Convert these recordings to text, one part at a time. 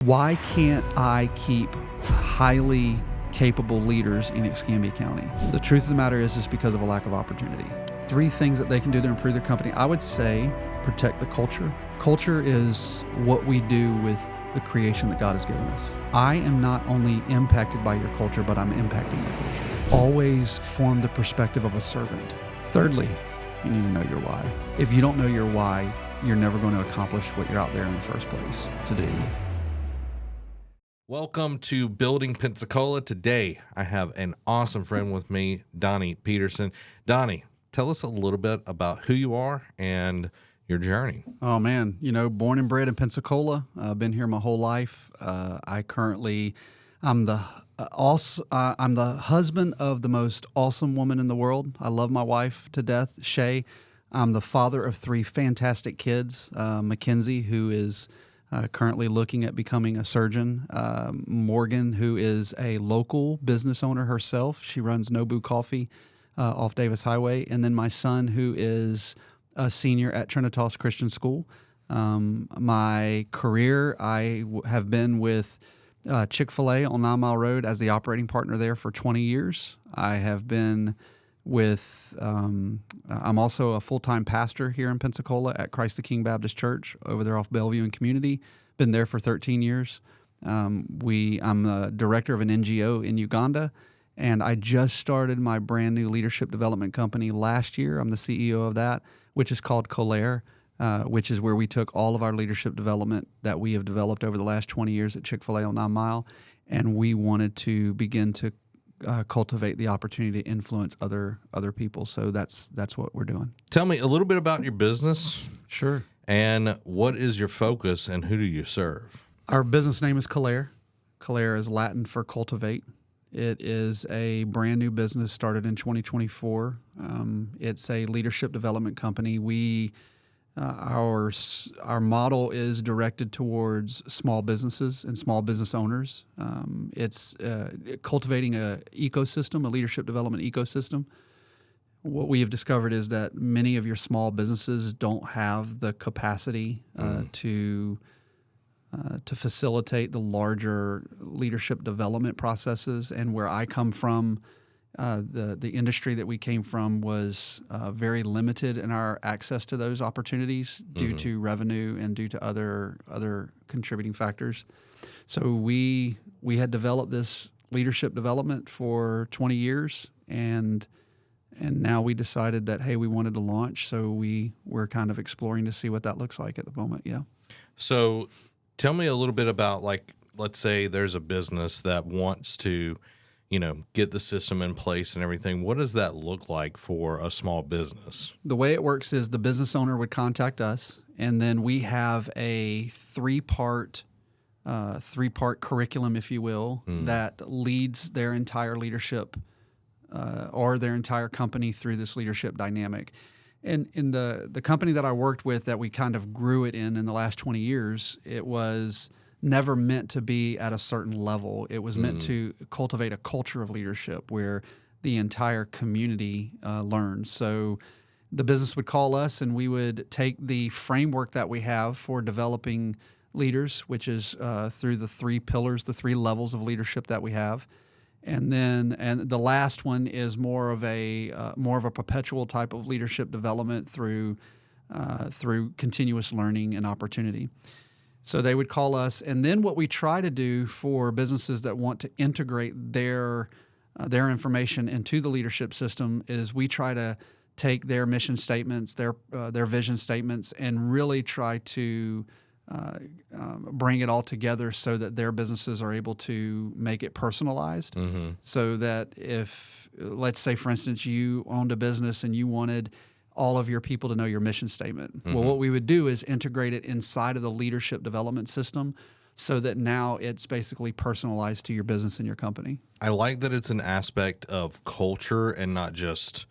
Why can't I keep highly capable leaders in Escambia County? The truth of the matter is because of a lack of opportunity. 3 things that they can do to improve their company. I would say protect the culture. Culture is what we do with the creation that God has given us. I am not only impacted by your culture, but I'm impacting your culture. Always form the perspective of a servant. Thirdly, you need to know your why. If you don't know your why, you're never going to accomplish what you're out there in the first place to do. Welcome to Building Pensacola. Today, I have an awesome friend with me, Donnie Peterson. Donnie, tell us a little bit about who you are and your journey. Oh man, born and bred in Pensacola. I've been here my whole life. I'm the husband of the most awesome woman in the world. I love my wife to death, Shay. I'm the father of 3 fantastic kids. Mackenzie, who is currently looking at becoming a surgeon. Morgan, who is a local business owner herself. She runs Nobu Coffee off Davis Highway. And then my son, who is a senior at Trinitas Christian School. My career, have been with Chick-fil-A on 9 Mile Road as the operating partner there for 20 years. I have been with, I'm also a full-time pastor here in Pensacola at Christ the King Baptist Church over there off Bellevue and Community. Been there for 13 years. I'm the director of an NGO in Uganda, and I just started my brand new leadership development company last year. I'm the CEO of that, which is called Collaire, which is where we took all of our leadership development that we have developed over the last 20 years at Chick-fil-A on 9 Mile, and we wanted to begin to cultivate the opportunity to influence other people. So that's what we're doing. Tell me a little bit about your business. Sure. And what is your focus and who do you serve? Our business name is Collaire. Collaire is Latin for cultivate. It is a brand new business started in 2024. It's a leadership development company. Our model is directed towards small businesses and small business owners. It's cultivating a leadership development ecosystem. What we have discovered is that many of your small businesses don't have the capacity to facilitate the larger leadership development processes. And where I come from, the industry that we came from was very limited in our access to those opportunities due to revenue and due to other contributing factors. So we had developed this leadership development for 20 years, and now we decided that, hey, we wanted to launch. So we're kind of exploring to see what that looks like at the moment. Yeah. So tell me a little bit about, like, let's say there's a business that wants to get the system in place and everything. What does that look like for a small business? The way it works is the business owner would contact us, and then we have a 3-part curriculum, if you will, that leads their entire leadership or their entire company through this leadership dynamic. And in the company that I worked with, that we kind of grew it in the last 20 years, it was never meant to be at a certain level. It was meant to cultivate a culture of leadership where the entire community learns. So the business would call us, and we would take the framework that we have for developing leaders, which is through the 3 pillars, the 3 levels of leadership that we have. And the last one is more of a perpetual type of leadership development through continuous learning and opportunity. So they would call us, and then what we try to do for businesses that want to integrate their information into the leadership system is we try to take their mission statements, their vision statements, and really try to bring it all together so that their businesses are able to make it personalized. So that if, let's say, for instance, you owned a business and you wanted all of your people to know your mission statement. Well, what we would do is integrate it inside of the leadership development system so that now it's basically personalized to your business and your company. I like that it's an aspect of culture and not just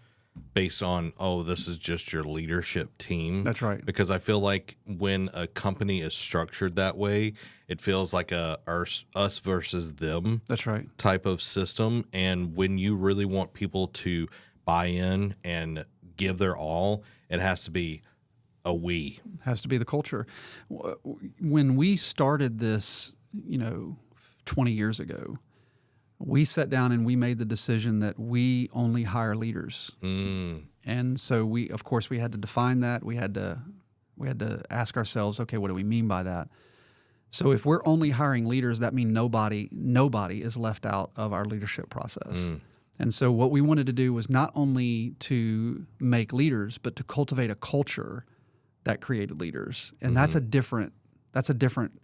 based on, this is just your leadership team. That's right. Because I feel like when a company is structured that way, it feels like a us versus them. That's right. Type of system. And when you really want people to buy in and give their all, it has to be a we. Has to be the culture. When we started this 20 years ago. We sat down and we made the decision that we only hire leaders. And so we had to define that. We had to ask ourselves, okay, what do we mean by that? So if we're only hiring leaders, that means nobody is left out of our leadership process. And so what we wanted to do was not only to make leaders, but to cultivate a culture that created leaders. And that's a different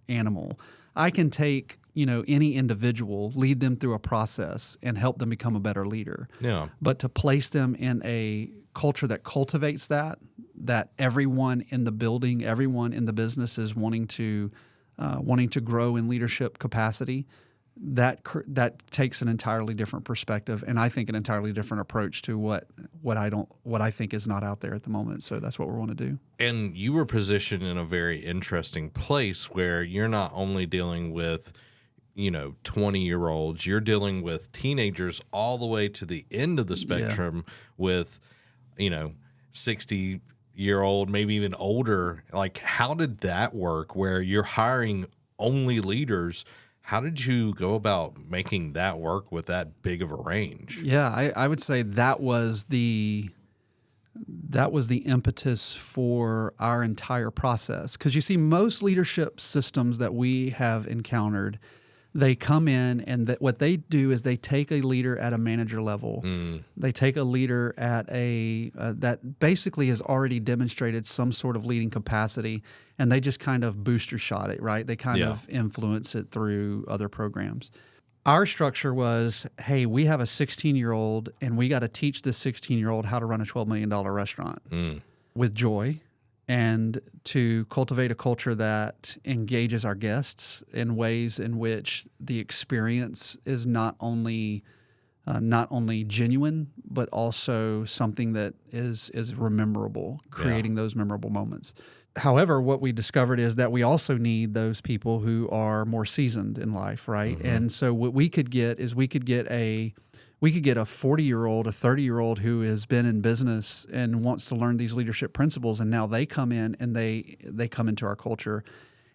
animal. I can take, any individual, lead them through a process and help them become a better leader. Yeah. But to place them in a culture that cultivates that everyone in the building, everyone in the business is wanting to grow in leadership capacity, that takes an entirely different perspective, and I think an entirely different approach to what I think is not out there at the moment. So that's what we want to do. And you were positioned in a very interesting place where you're not only dealing with 20-year-olds, you're dealing with teenagers all the way to the end of the spectrum with 60-year-old, maybe even older. Like, how did that work where you're hiring only leaders? How did you go about making that work with that big of a range? Yeah, I would say that was the impetus for our entire process. Because you see, most leadership systems that we have encountered, they come in and what they do is they take a leader at a manager level. They take a leader at that basically has already demonstrated some sort of leading capacity, and they just kind of booster shot it, right? They kind of influence it through other programs. Our structure was, hey, we have a 16-year-old, and we got to teach this 16-year-old how to run a $12 million restaurant with joy, and to cultivate a culture that engages our guests in ways in which the experience is not only genuine, but also something that is memorable, creating those memorable moments. However, what we discovered is that we also need those people who are more seasoned in life, right? And so what we could get is we could get a 40-year-old, a 30-year-old who has been in business and wants to learn these leadership principles, and now they come in and they come into our culture.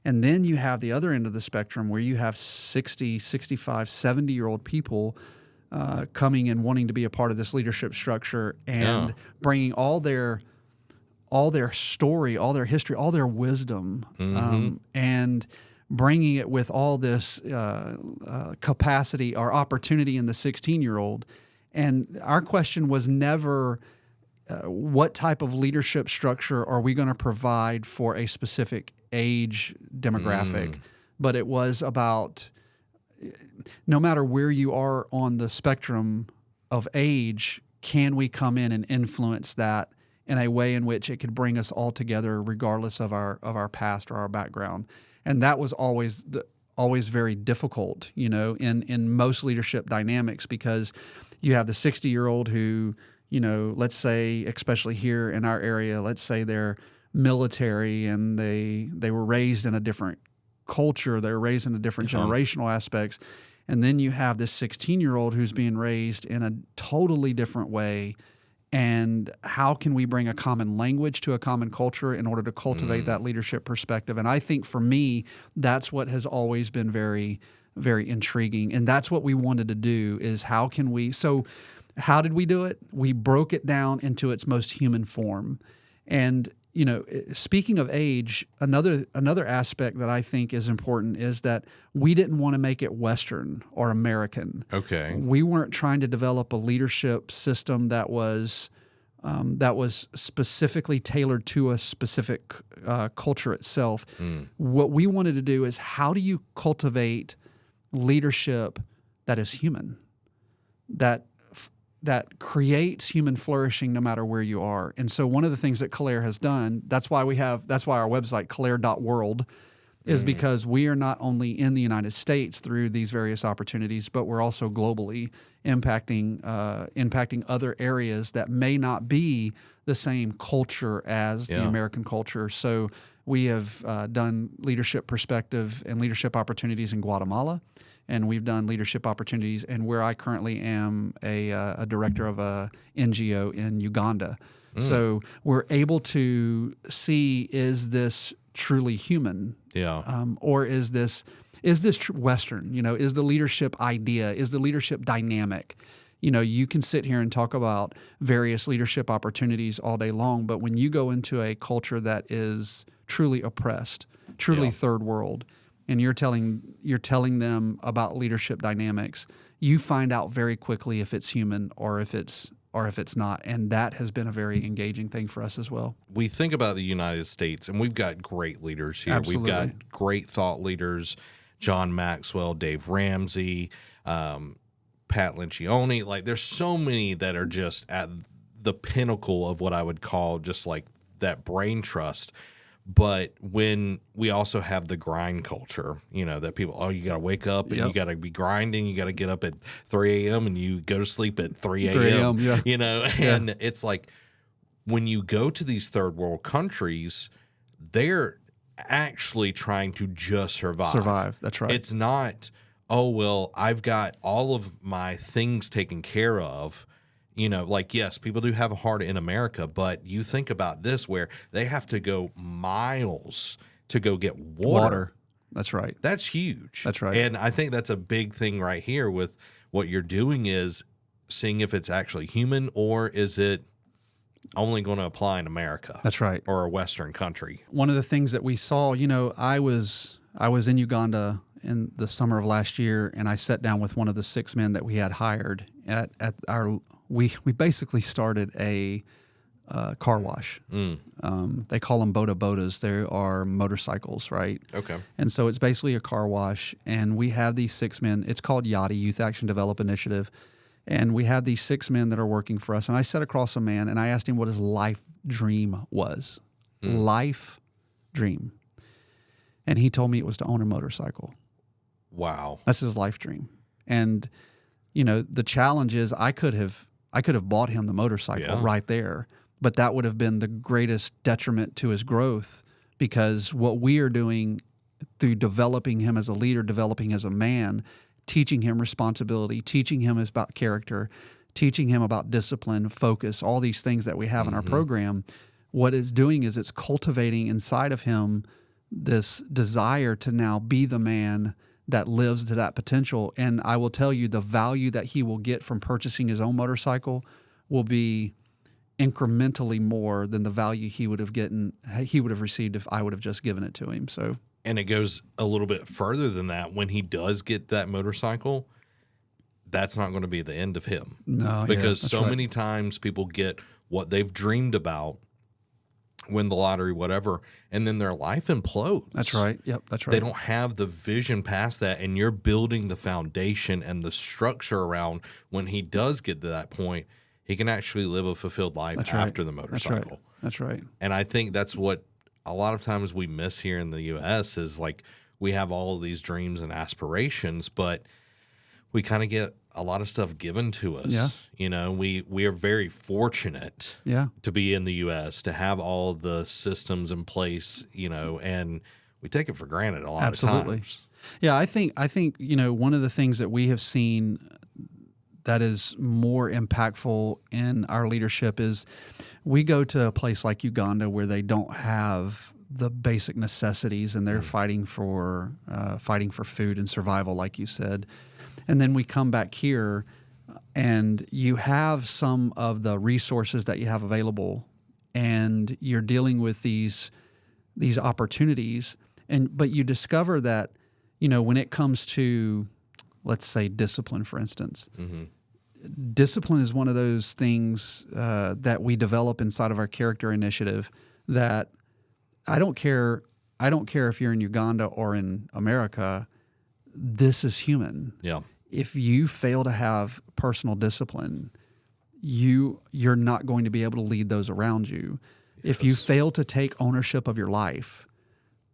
And then you have the other end of the spectrum where you have 60, 65, 70-year-old people coming and wanting to be a part of this leadership structure and bringing all their story, all their history, all their wisdom, and bringing it with all this capacity or opportunity in the 16-year-old. And our question was never what type of leadership structure are we going to provide for a specific age demographic, but it was about no matter where you are on the spectrum of age, can we come in and influence that in a way in which it could bring us all together regardless of our past or our background. And that was always very difficult, in most leadership dynamics, because you have the 60-year-old who, let's say, especially here in our area, let's say they're military and they were raised in a different culture, they were raised in a different generational aspects. And then you have this 16-year-old who's being raised in a totally different way. And how can we bring a common language to a common culture in order to cultivate that leadership perspective? And I think for me, that's what has always been very, very intriguing. And that's what we wanted to do is how can we – so how did we do it? We broke it down into its most human form. And, speaking of age, another aspect that I think is important is that we didn't want to make it Western or American. Okay. We weren't trying to develop a leadership system that was specifically tailored to a specific culture itself. What we wanted to do is how do you cultivate leadership that is human, that creates human flourishing no matter where you are. And so one of the things that Collaire has done, that's why our website, collaire.world, is because we are not only in the United States through these various opportunities, but we're also globally impacting other areas that may not be the same culture as the American culture. So we have done leadership perspective and leadership opportunities in Guatemala. And we've done leadership opportunities, and where I currently am a director of a NGO in Uganda. So we're able to see, is this truly human? Yeah. Or is this is this Western? Is the leadership idea, is the leadership dynamic? You can sit here and talk about various leadership opportunities all day long, but when you go into a culture that is truly oppressed, truly third world, and you're telling them about leadership dynamics, you find out very quickly if it's human or if it's not, and that has been a very engaging thing for us as well. We think about the United States, and we've got great leaders here. Absolutely. We've got great thought leaders: John Maxwell, Dave Ramsey, Pat Lencioni. Like, there's so many that are just at the pinnacle of what I would call just like that brain trust. But when we also have the grind culture, that people, you got to wake up and you got to be grinding. You got to get up at 3 a.m. and you go to sleep at 3 a.m. And it's like when you go to these third world countries, they're actually trying to just survive. That's right. It's not, oh, well, I've got all of my things taken care of. Yes, people do have a heart in America, but you think about this where they have to go miles to go get water. That's right. That's huge. That's right. And I think that's a big thing right here with what you're doing is seeing if it's actually human or is it only going to apply in America. That's right. Or a Western country. One of the things that we saw, I was in Uganda in the summer of last year, and I sat down with one of the 6 men that we had hired at our. We basically started a car wash. They call them bodas. They are motorcycles, right? Okay. And so it's basically a car wash, and we have these 6 men. It's called YADI, Youth Action Develop Initiative, and we have these 6 men that are working for us. And I sat across a man, and I asked him what his life dream was. Life dream. And he told me it was to own a motorcycle. Wow. That's his life dream. And, the challenge is I could have bought him the motorcycle right there, but that would have been the greatest detriment to his growth, because what we are doing through developing him as a leader, developing as a man, teaching him responsibility, teaching him about character, teaching him about discipline, focus, all these things that we have in our program, what it's doing is it's cultivating inside of him this desire to now be the man that lives to that potential. And I will tell you, the value that he will get from purchasing his own motorcycle will be incrementally more than the value he would have received if I would have just given it to him. So, and it goes a little bit further than that. When he does get that motorcycle, that's not going to be the end of him. No, because many times people get what they've dreamed about, win the lottery, whatever, and then their life implodes. That's right. Yep, that's right. They don't have the vision past that, and you're building the foundation and the structure around when he does get to that point, he can actually live a fulfilled life after the motorcycle. That's right. And I think that's what a lot of times we miss here in the U.S. is like we have all of these dreams and aspirations, but we kind of get a lot of stuff given to us. Yeah. We are very fortunate to be in the U.S., to have all the systems in place, and we take it for granted a lot of times. Yeah, I think one of the things that we have seen that is more impactful in our leadership is we go to a place like Uganda where they don't have the basic necessities, and they're fighting for food and survival, like you said. And then we come back here, and you have some of the resources that you have available, and you're dealing with these opportunities. But you discover that, when it comes to, let's say, discipline, for instance, discipline is one of those things that we develop inside of our character initiative. That I don't care if you're in Uganda or in America. This is human. Yeah. If you fail to have personal discipline, you're not going to be able to lead those around you. Yes. If you fail to take ownership of your life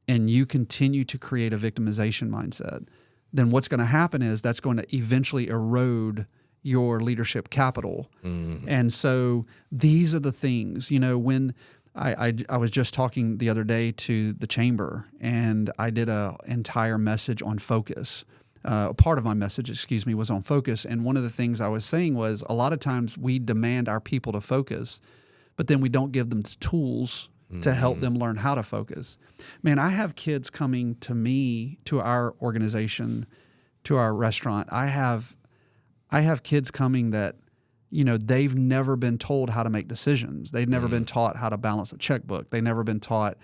and you continue to create a victimization mindset, then what's going to happen is that's going to eventually erode your leadership capital. And so these are the things, when I was just talking the other day to the chamber, and I did an entire message on focus. Part of my message, was on focus. And one of the things I was saying was a lot of times we demand our people to focus, but then we don't give them the tools to help them learn how to focus. Man, I have kids coming to me, to our organization, to our restaurant. I have kids coming that, they've never been told how to make decisions. They've never been taught how to balance a checkbook. They've never been taught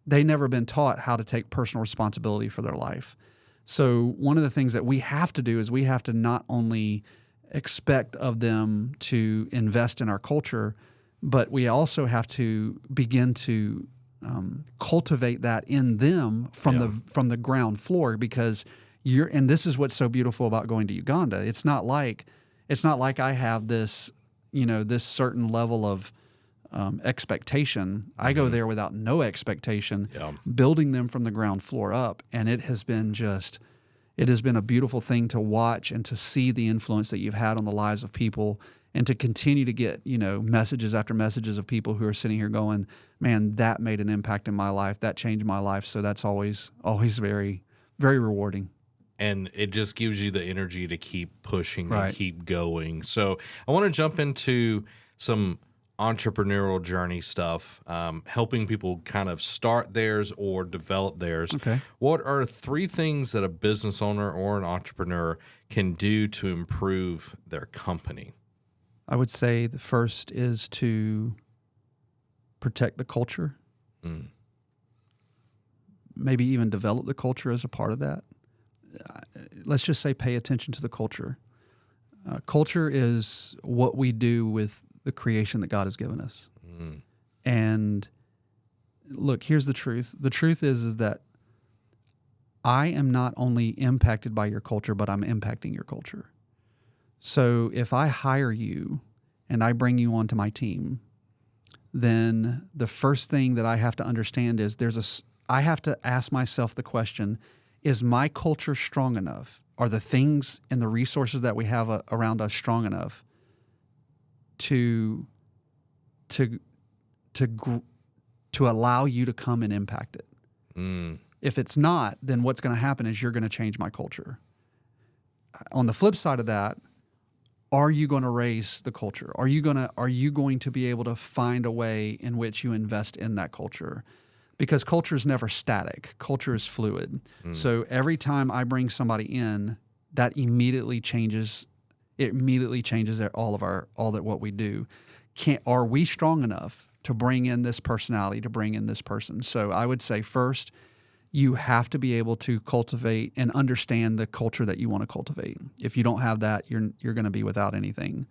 how to take personal responsibility for their life. So one of the things that we have to do is we have to not only expect of them to invest in our culture, but we also have to begin to cultivate that in them from the ground floor, because and this is what's so beautiful about going to Uganda. It's not like I have this, this certain level of expectation. I go there without no expectation, building them from the ground floor up, and it has been a beautiful thing to watch and to see the influence that you've had on the lives of people, and to continue to get, messages after messages of people who are sitting here going, man, that made an impact in my life. That changed my life. So that's always very, very rewarding. And it just gives you the energy to keep pushing and keep going. So I want to jump into some entrepreneurial journey stuff, helping people kind of start theirs or develop theirs. Okay. What are 3 things that a business owner or an entrepreneur can do to improve their company? I would say the first is to protect the culture. Maybe even develop the culture as a part of that. Let's just say pay attention to the culture. Culture is what we do with the creation that God has given us. And look, here's the truth. The truth is that I am not only impacted by your culture, but I'm impacting your culture. So if I hire you and I bring you onto my team, then the first thing that I have to understand is I have to ask myself the question, is my culture strong enough? Are the things and the resources that we have around us strong enough to allow you to come and impact it? If it's not, then what's going to happen is you're going to change my culture. On the flip side of that, are you going to raise the culture? Are you going to be able to find a way in which you invest in that culture? Because culture is never static. Culture is fluid. So every time I bring somebody in, that immediately changes. It immediately changes what we do. Are we strong enough to bring in this personality, to bring in this person? So I would say first, you have to be able to cultivate and understand the culture that you want to cultivate. If you don't have that, you're going to be without anything.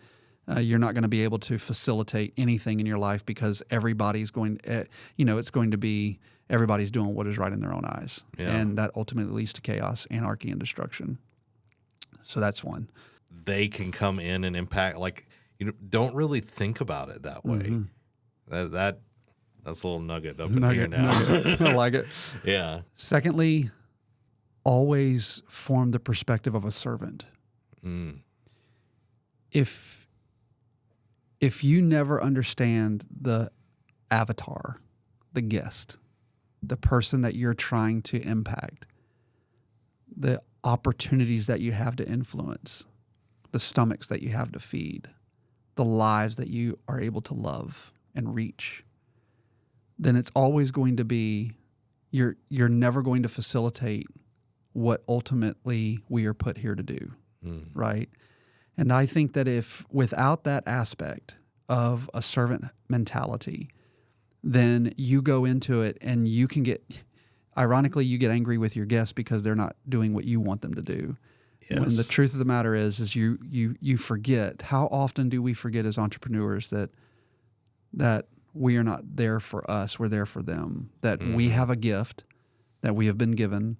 You're not going to be able to facilitate anything in your life, because everybody's going, it's going to be everybody's doing what is right in their own eyes. And that ultimately leads to chaos, anarchy, and destruction. So that's one. They can come in and impact, don't really think about it that way. That's a little nugget up in here now. I like it. Yeah. Secondly, always form the perspective of a servant. If you never understand the avatar, the guest, the person that you're trying to impact, the opportunities that you have to influence, the stomachs that you have to feed, the lives that you are able to love and reach, then it's always going to be, you're never going to facilitate what ultimately we are put here to do, right? And I think that if without that aspect of a servant mentality, then you go into it and you can ironically, you get angry with your guests because they're not doing what you want them to do. Yes. When the truth of the matter is you forget. How often do we forget as entrepreneurs that we are not there for us, we're there for them, that we have a gift that we have been given,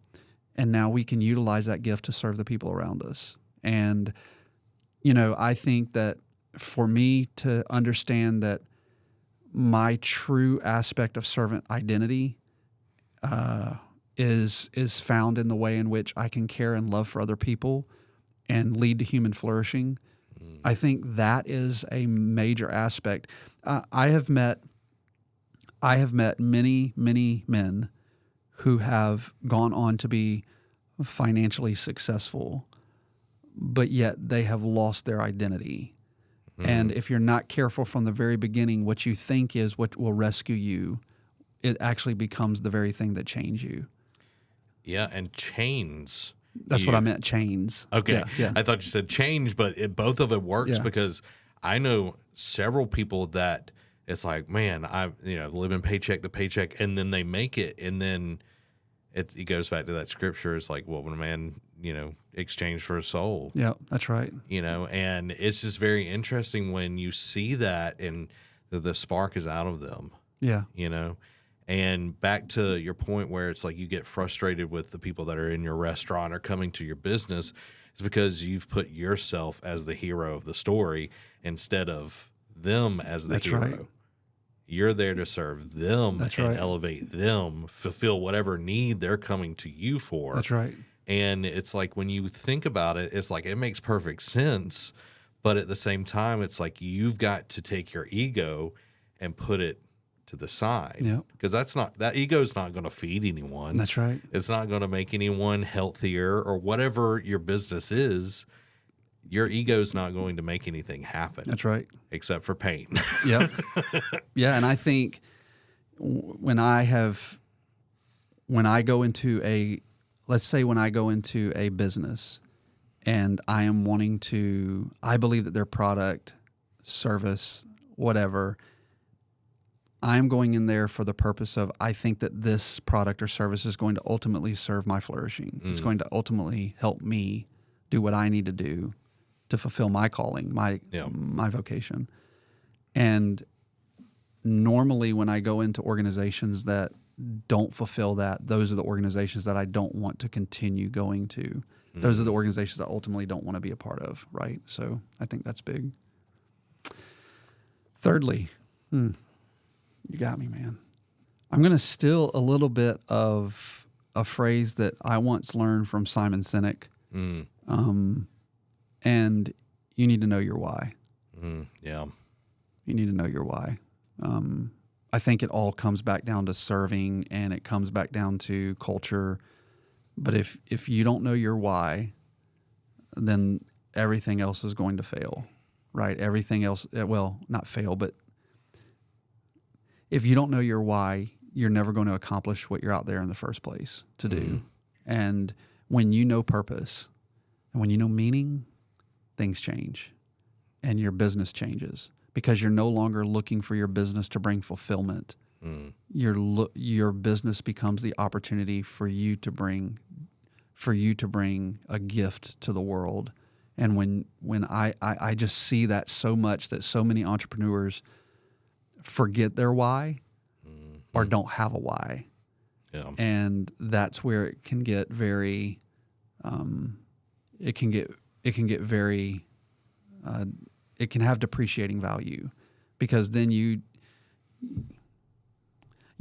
and now we can utilize that gift to serve the people around us. And, I think that for me to understand that my true aspect of servant identity is found in the way in which I can care and love for other people and lead to human flourishing. I think that is a major aspect. I have met many, many men who have gone on to be financially successful, but yet they have lost their identity. And if you're not careful from the very beginning, what you think is what will rescue you it actually becomes the very thing that chains you. Yeah, and chains. That's what I meant, chains. Okay. Yeah. I thought you said change, but both of it works because I know several people that it's like, man, I living paycheck to paycheck, and then they make it, and then it goes back to that scripture. It's like, well, when a man, exchanged for a soul. Yeah, that's right. And it's just very interesting when you see that and the spark is out of them. Yeah. And back to your point where it's like you get frustrated with the people that are in your restaurant or coming to your business, it's because you've put yourself as the hero of the story instead of them as the hero. Right. You're there to serve them elevate them, fulfill whatever need they're coming to you for. That's right. And it's like when you think about it, it's like it makes perfect sense. But at the same time, it's like you've got to take your ego and put it to the side. Yeah. Because that ego is not going to feed anyone. That's right. It's not going to make anyone healthier or whatever your business is. Your ego is not going to make anything happen. That's right. Except for pain. Yep. Yeah. And I think when I go into a business and I am I believe that their product, service, whatever, I'm going in there for the purpose of, I think that this product or service is going to ultimately serve my flourishing. It's going to ultimately help me do what I need to do to fulfill my calling, my vocation. And normally when I go into organizations that don't fulfill that, those are the organizations that I don't want to continue going to. Those are the organizations that I ultimately don't want to be a part of, right? So I think that's big. Thirdly, you got me, man. I'm going to steal a little bit of a phrase that I once learned from Simon Sinek. And you need to know your why. Yeah. You need to know your why. I think it all comes back down to serving, and it comes back down to culture. But if you don't know your why, then everything else is going to fail, right? Everything else, well, not fail, but if you don't know your why, you're never going to accomplish what you're out there in the first place to do. And when you know purpose and when you know meaning, things change and your business changes because you're no longer looking for your business to bring fulfillment. Your business becomes the opportunity for you to bring a gift to the world. And when I just see that so much, that so many entrepreneurs forget their why or don't have a why. Yeah. And that's where it can get very it can have depreciating value, because then you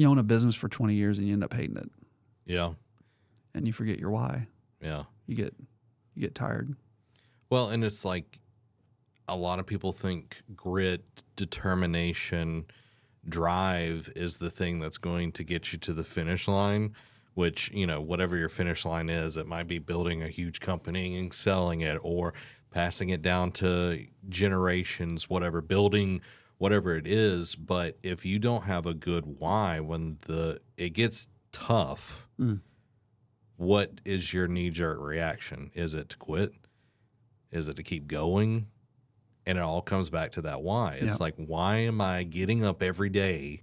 own a business for 20 years and you end up hating it. Yeah. And you forget your why. Yeah. You get tired. Well, and it's like a lot of people think grit, determination, drive is the thing that's going to get you to the finish line, which, whatever your finish line is, it might be building a huge company and selling it, or passing it down to generations, building whatever it is. But if you don't have a good why, when it gets tough, what is your knee-jerk reaction? Is it to quit? Is it to keep going? And it all comes back to that why. It's like, why am I getting up every day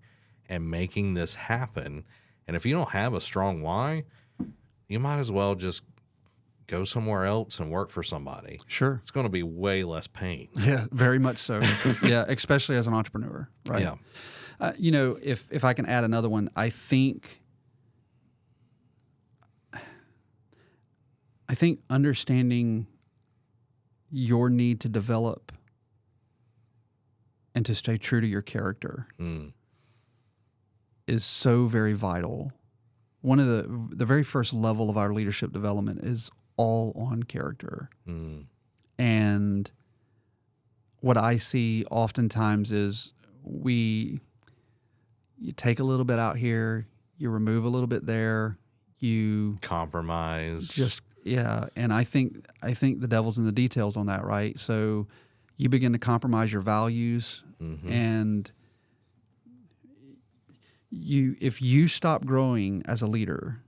and making this happen? And if you don't have a strong why, you might as well just go somewhere else and work for somebody. Sure. It's going to be way less pain. Yeah, very much so. Yeah, especially as an entrepreneur, right? Yeah. If I can add another one, I think understanding your need to develop and to stay true to your character is so very vital. One of the very first level of our leadership development is all on character. And what I see oftentimes is you take a little bit out here, you remove a little bit there, you compromise. And I think the devil's in the details on that, right? So you begin to compromise your values, and if you stop growing as a leader,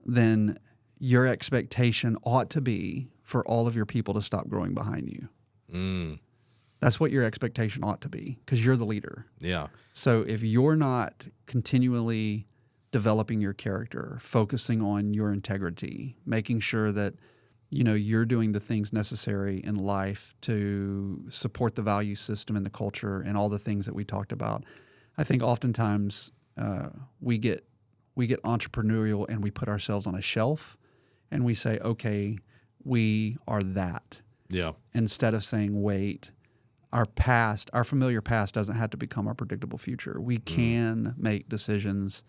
then your expectation ought to be for all of your people to stop growing behind you. That's what your expectation ought to be, because you're the leader. Yeah. So if you're not continually developing your character, focusing on your integrity, making sure that you're doing the things necessary in life to support the value system and the culture and all the things that we talked about, I think oftentimes we get entrepreneurial and we put ourselves on a shelf and we say, okay, we are that. Yeah. Instead of saying, wait, our familiar past doesn't have to become our predictable future. We can make decisions.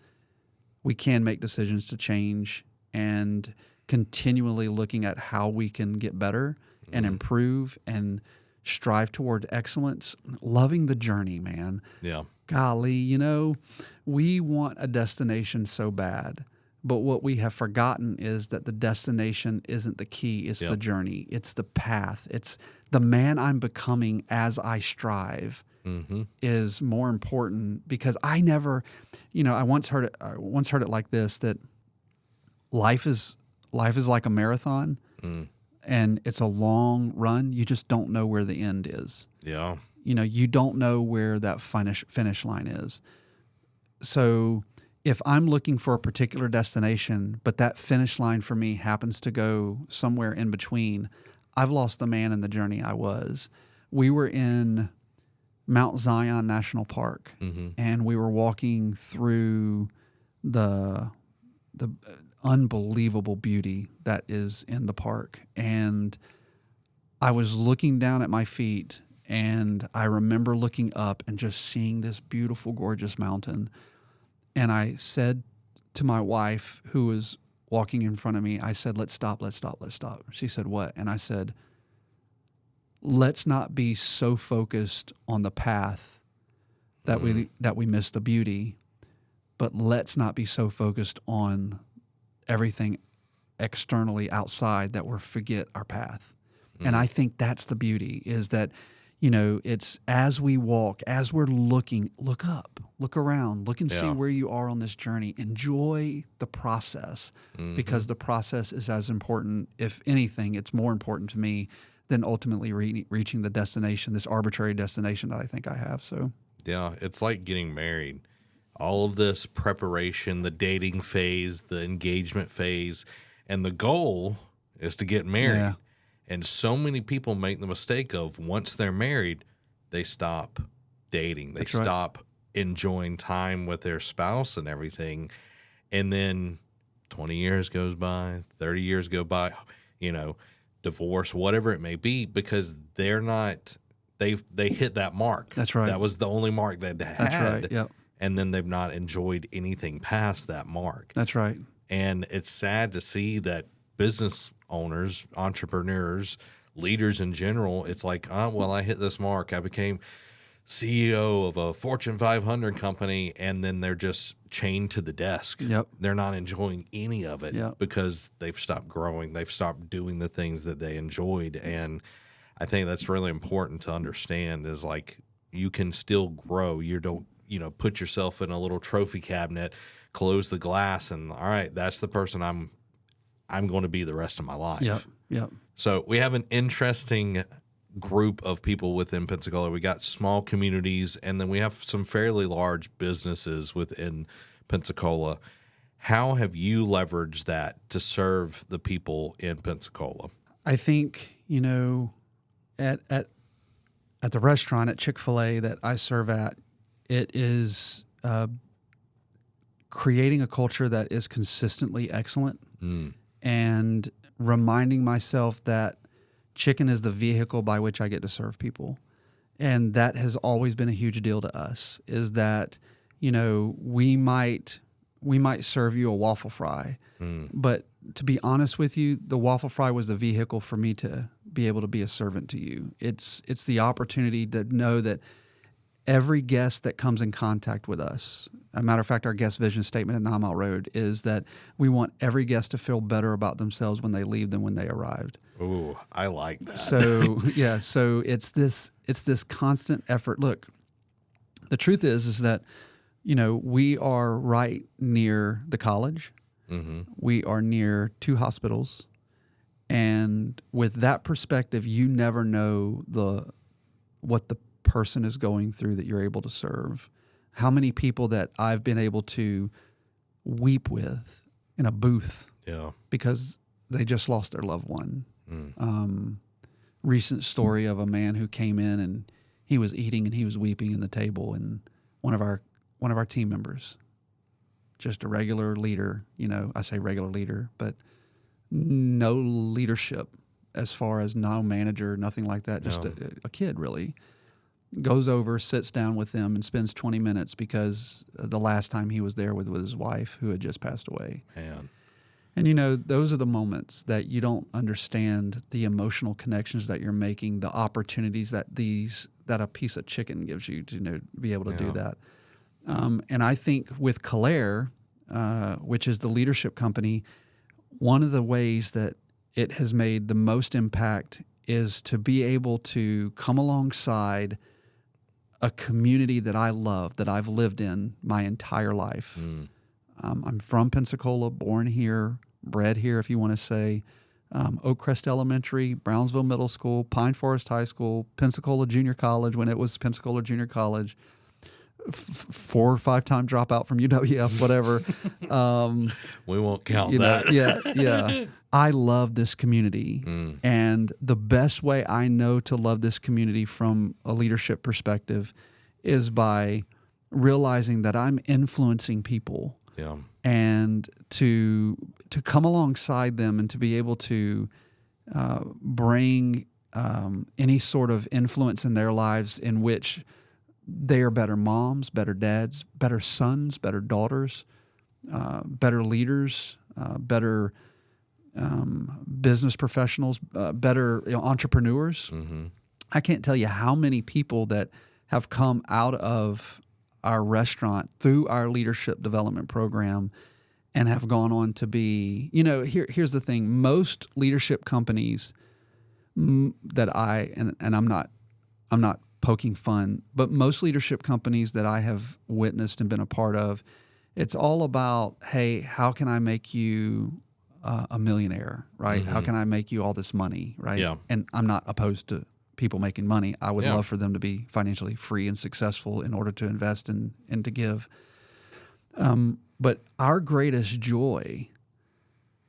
We can make decisions to change, and continually looking at how we can get better and improve and strive toward excellence. Loving the journey, man. Yeah. Golly, we want a destination so bad, but what we have forgotten is that the destination isn't the key. It's the journey. It's the path. It's the man I'm becoming as I strive is more important, because I never, I once heard it like this, that life is like a marathon and it's a long run. You just don't know where the end is. Yeah. You don't know where that finish line is. So if I'm looking for a particular destination, but that finish line for me happens to go somewhere in between, I've lost the man in the journey I was. We were in Mount Zion National Park, and we were walking through the unbelievable beauty that is in the park. And I was looking down at my feet, and I remember looking up and just seeing this beautiful, gorgeous mountain. And I said to my wife, who was walking in front of me, I said, let's stop. She said, what? And I said, let's not be so focused on the path that we miss the beauty, but let's not be so focused on everything externally outside that we forget our path. And I think that's the beauty, is that, it's as we walk, as we're looking, look up, look around, look and see where you are on this journey. Enjoy the process, because the process is as important. If anything, it's more important to me than ultimately reaching the destination, this arbitrary destination that I think I have. So yeah, it's like getting married. All of this preparation, the dating phase, the engagement phase, and the goal is to get married. Yeah. And so many people make the mistake of, once they're married, they stop dating. They stop enjoying time with their spouse and everything. And then 20 years goes by, 30 years go by, divorce, whatever it may be, because they're not, they hit that mark. That's right. That was the only mark they had. That's right. Yep. And then they've not enjoyed anything past that mark. That's right. And it's sad to see that business owners, entrepreneurs, leaders in general, it's like, I hit this mark. I became CEO of a Fortune 500 company, and then they're just chained to the desk. Yep. They're not enjoying any of it because they've stopped growing. They've stopped doing the things that they enjoyed. And I think that's really important to understand, is like, you can still grow. You don't, put yourself in a little trophy cabinet, close the glass, and all right, that's the person I'm going to be the rest of my life. Yep. So we have an interesting group of people within Pensacola. We got small communities, and then we have some fairly large businesses within Pensacola. How have you leveraged that to serve the people in Pensacola? I think, at the restaurant at Chick-fil-A that I serve at, it is creating a culture that is consistently excellent. And reminding myself that chicken is the vehicle by which I get to serve people. And that has always been a huge deal to us, is that, we might serve you a waffle fry, but to be honest with you, the waffle fry was the vehicle for me to be able to be a servant to you. It's the opportunity to know that every guest that comes in contact with us, a matter of fact, our guest vision statement at 9 Mile Road is that we want every guest to feel better about themselves when they leave than when they arrived. Ooh, I like that. So so it's this constant effort. Look, the truth is that we are right near the college. Mm-hmm. We are near 2 hospitals. And with that perspective, you never know what the person is going through that you're able to serve. How many people that I've been able to weep with in a booth because they just lost their loved one. Recent story of a man who came in and he was eating and he was weeping in the table, and one of our team members, just a regular leader, I say regular leader, but no leadership as far as no manager, nothing like that, just a kid really, goes over, sits down with them and spends 20 minutes because the last time he was there with his wife who had just passed away. Man. And, those are the moments that you don't understand the emotional connections that you're making, the opportunities that a piece of chicken gives you to be able to do that. And I think with Collaire, which is the leadership company, one of the ways that it has made the most impact is to be able to come alongside a community that I love, that I've lived in my entire life. I'm from Pensacola, born here, bred here, if you want to say. Oak Crest Elementary, Brownsville Middle School, Pine Forest High School, Pensacola Junior College when it was Pensacola Junior College, 4 or 5 time dropout from UWF, whatever. We won't count that. Yeah. I love this community. And the best way I know to love this community from a leadership perspective is by realizing that I'm influencing people. Yeah. And to come alongside them and to be able to bring any sort of influence in their lives in which they are better moms, better dads, better sons, better daughters, better leaders, better business professionals, better entrepreneurs. Mm-hmm. I can't tell you how many people that have come out of our restaurant through our leadership development program and have gone on to be, here's the thing. Most leadership companies that and I'm not poking fun, but most leadership companies that I have witnessed and been a part of, it's all about, hey, how can I make you a millionaire, right? How can I make you all this money, right? Yeah. And I'm not opposed to people making money. I would love for them to be financially free and successful in order to invest and to give. But our greatest joy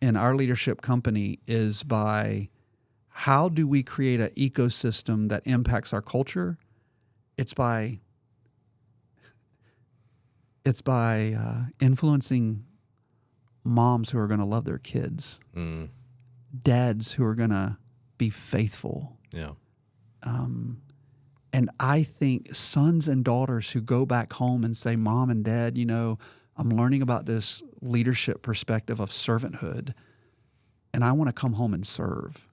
in our leadership company is by how do we create an ecosystem that impacts our culture? It's by influencing moms who are going to love their kids, dads who are going to be faithful. Yeah. And I think sons and daughters who go back home and say, Mom and Dad, I'm learning about this leadership perspective of servanthood, and I want to come home and serve.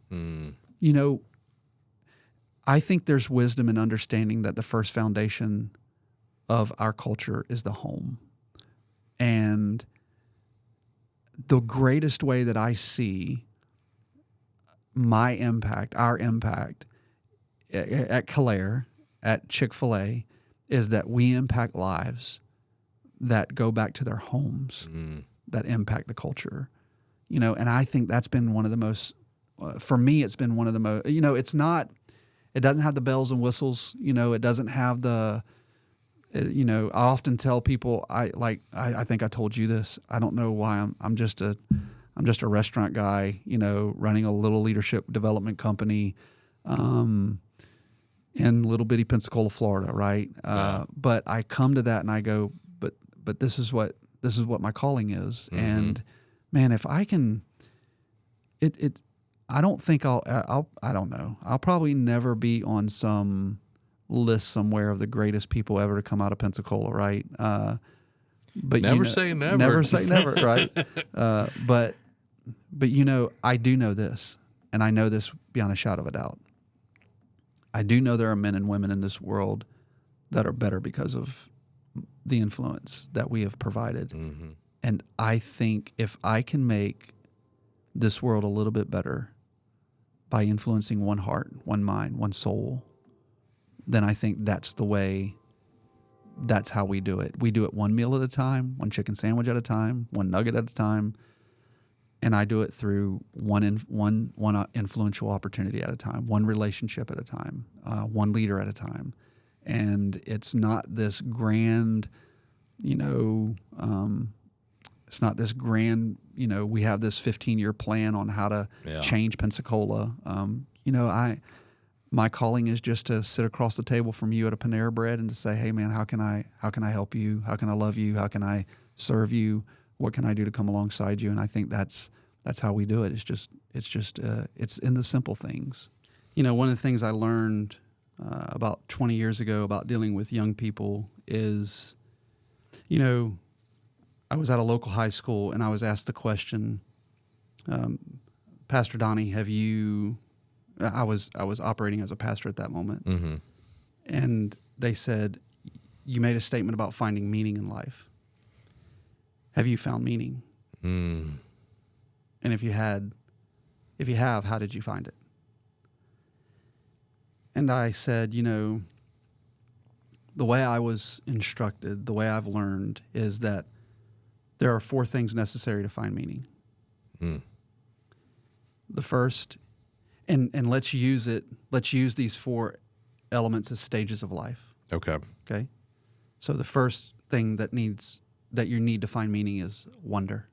I think there's wisdom in understanding that the first foundation of our culture is the home. And the greatest way that I see my impact, our impact at Collaire, at Chick-fil-A, is that we impact lives that go back to their homes, that impact the culture. And I think that's been one of the most, for me, it's been one of the most, it doesn't have the bells and whistles, it doesn't have the, I often tell people, I think I told you this, I don't know why I'm just a restaurant guy, running a little leadership development company, in little bitty Pensacola, Florida, right? But I come to that and I go, but this is what my calling is. And man, if I can, I don't think I don't know. I'll probably never be on some list somewhere of the greatest people ever to come out of Pensacola, right? But never say never. Never say never, right? But I do know this, and I know this beyond a shadow of a doubt. I do know there are men and women in this world that are better because of the influence that we have provided. And I think if I can make this world a little bit better by influencing one heart, one mind, one soul, then I think that's the way that's how we do it. We do it one meal at a time, one chicken sandwich at a time, one nugget at a time. And I do it through one influential opportunity at a time, one relationship at a time, one leader at a time. And it's not this grand, it's not this grand, we have this 15-year plan on how to change Pensacola. My calling is just to sit across the table from you at a Panera Bread and to say, hey man, how can I help you? How can I love you? How can I serve you? What can I do to come alongside you? And I think that's how we do it. It's in the simple things. One of the things I learned about 20 years ago about dealing with young people is, I was at a local high school and I was asked the question, Pastor Donnie, I was operating as a pastor at that moment. Mm-hmm. And they said, you made a statement about finding meaning in life. Have you found meaning? Mm. And if you have, how did you find it? And I said, the way I was instructed, the way I've learned is that there are 4 things necessary to find meaning. Mm. The first, and let's use these 4 elements as stages of life. Okay. So the first thing that you need to find meaning is wonder,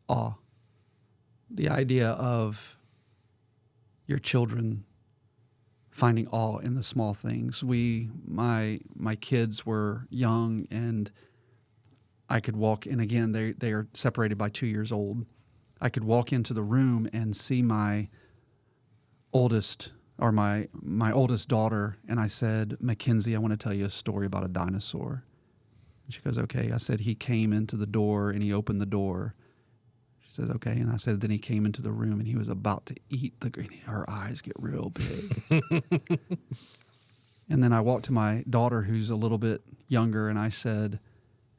awe. The idea of your children finding awe in the small things. My kids were young, and I could walk, and again, they are separated by 2 years old. I could walk into the room and see my oldest daughter, and I said, Mackenzie, I want to tell you a story about a dinosaur. And she goes, okay. I said, he came into the door and he opened the door. She says, okay. And I said, then he came into the room and he was about to eat the green. Her eyes get real big. And then I walked to my daughter, who's a little bit younger, and I said,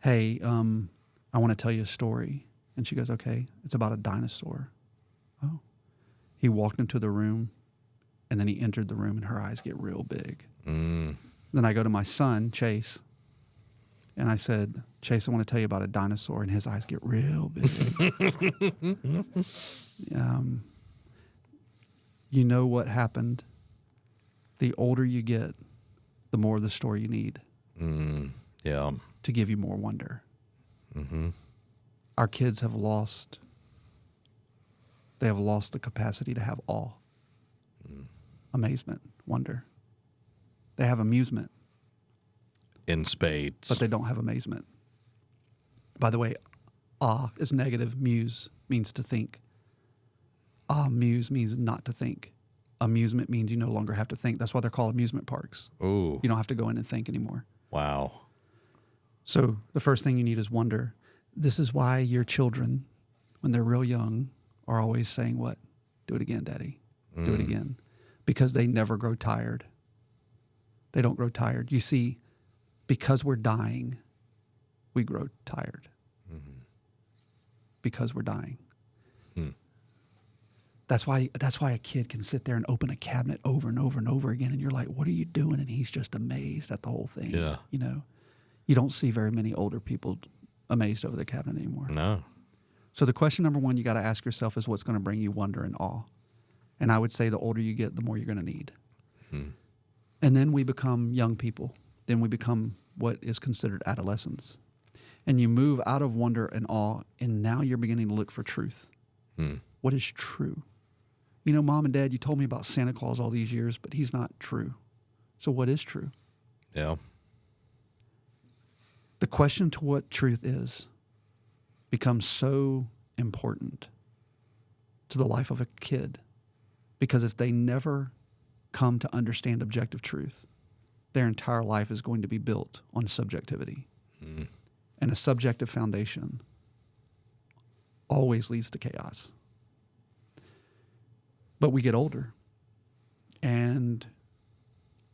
hey, I want to tell you a story. And she goes, okay, it's about a dinosaur. Oh. He walked into the room, and then he entered the room, and her eyes get real big. Mm. Then I go to my son, Chase, and I said, Chase, I want to tell you about a dinosaur, and his eyes get real big. You know what happened? The older you get, the more of the story you need. To give you more wonder. Mm-hmm. Our kids have lost the capacity to have awe, amazement, wonder. They have amusement. In spades. But they don't have amazement. By the way, awe is negative. Muse means to think. Muse means not to think. Amusement means you no longer have to think. That's why they're called amusement parks. Ooh. You don't have to go in and think anymore. Wow. So the first thing you need is wonder. This is why your children, when they're real young, are always saying what? Do it again, Daddy. Do it again. Because they never grow tired. They don't grow tired. You see, because we're dying, we grow tired. Mm-hmm. Because we're dying. That's why a kid can sit there and open a cabinet over and over and over again, and you're like, what are you doing? And he's just amazed at the whole thing. Yeah. You don't see very many older people amazed over the cabinet anymore. No. So the question number 1 you got to ask yourself is what's going to bring you wonder and awe. And I would say the older you get, the more you're going to need. And then we become young people. Then we become what is considered adolescents. And you move out of wonder and awe, and now you're beginning to look for truth. What is true? Mom and Dad, you told me about Santa Claus all these years, but he's not true. So what is true? Yeah. The question to what truth is becomes so important to the life of a kid, because if they never come to understand objective truth, their entire life is going to be built on subjectivity. And a subjective foundation always leads to chaos. But we get older, and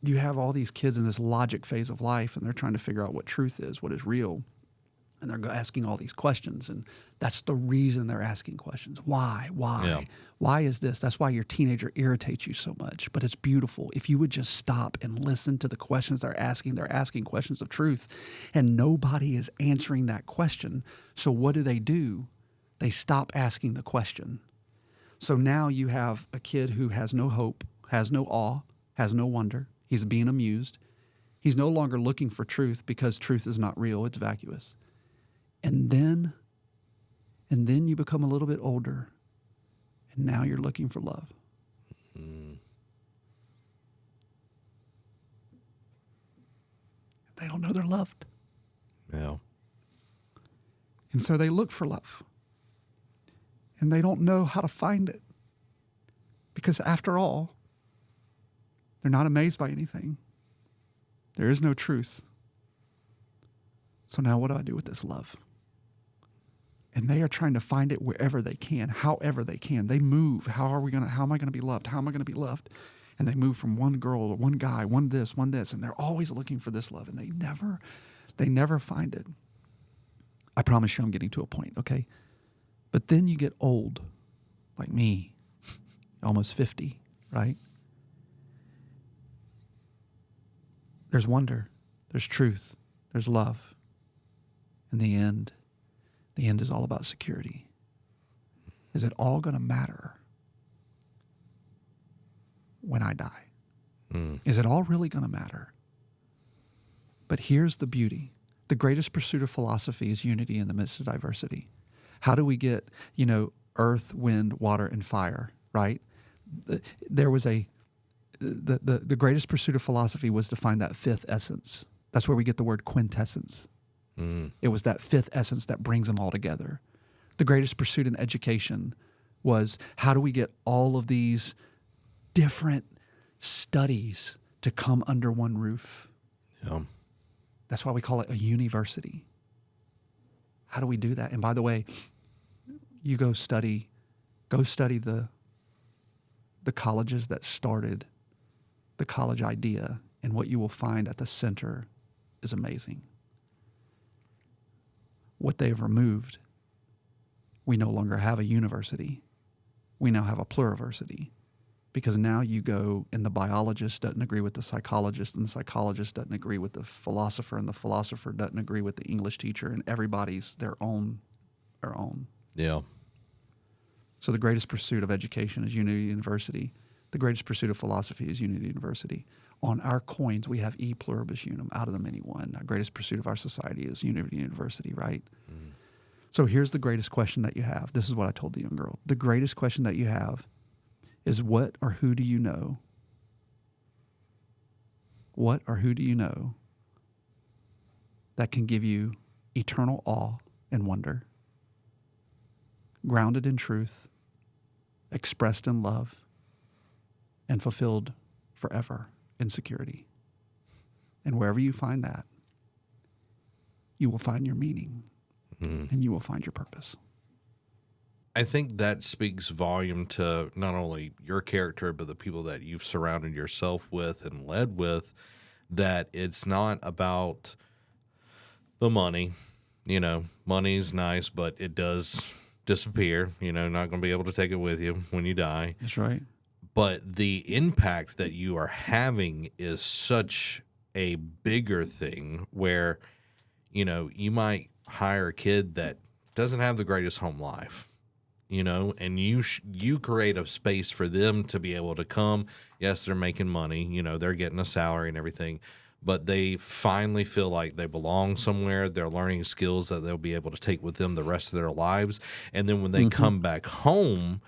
you have all these kids in this logic phase of life, and they're trying to figure out what truth is, what is real. And they're asking all these questions, and that's the reason they're asking questions. Why? Yeah. Why is this? That's why your teenager irritates you so much. But it's beautiful. If you would just stop and listen to the questions they're asking questions of truth, and nobody is answering that question. So what do? They stop asking the question. So now you have a kid who has no hope, has no awe, has no wonder. He's being amused. He's no longer looking for truth because truth is not real. It's vacuous. And then you become a little bit older, and now you're looking for love. They don't know they're loved. Yeah. And so they look for love. And they don't know how to find it. Because after all, they're not amazed by anything. There is no truth. So now what do I do with this love? And they are trying to find it wherever they can, however they can. They move. How am I going to be loved? How am I going to be loved? And they move from one girl to one guy, one this, and they're always looking for this love, and they never find it. I promise you I'm getting to a point, okay? But then you get old, like me, almost 50, right? There's wonder, there's truth, there's love. In the end is all about security. Is it all going to matter when I die? Is it all really going to matter? But here's the beauty. The greatest pursuit of philosophy is unity in the midst of diversity. How do we get, earth, wind, water, and fire, right? There was the greatest pursuit of philosophy was to find that fifth essence. That's where we get the word quintessence. It was that fifth essence that brings them all together. The greatest pursuit in education was how do we get all of these different studies to come under one roof? Yeah. That's why we call it a university. How do we do that? And by the way, you go study the colleges that started the college idea, and what you will find at the center is amazing. What they have removed, we no longer have a university. We now have a pluriversity. Because now you go and the biologist doesn't agree with the psychologist, and the psychologist doesn't agree with the philosopher, and the philosopher doesn't agree with the English teacher, and everybody's their own. Yeah. So the greatest pursuit of education is Unity University. The greatest pursuit of philosophy is Unity University. On our coins, we have e pluribus unum, out of the many one. Our greatest pursuit of our society is Unity University, right? So here's the greatest question that you have. This is what I told the young girl. The greatest question that you have is what or who do you know? What or who do you know that can give you eternal awe and wonder, grounded in truth, expressed in love, and fulfilled forever in security? And wherever you find that, you will find your meaning and you will find your purpose. I think that speaks volume to not only your character, but the people that you've surrounded yourself with and led with, that it's not about the money. Money's nice, but it does disappear. Not going to be able to take it with you when you die. That's right. But the impact that you are having is such a bigger thing where, you might hire a kid that doesn't have the greatest home life, and you create a space for them to be able to come. Yes, they're making money, they're getting a salary and everything, but they finally feel like they belong somewhere. They're learning skills that they'll be able to take with them the rest of their lives. And then when they come back home,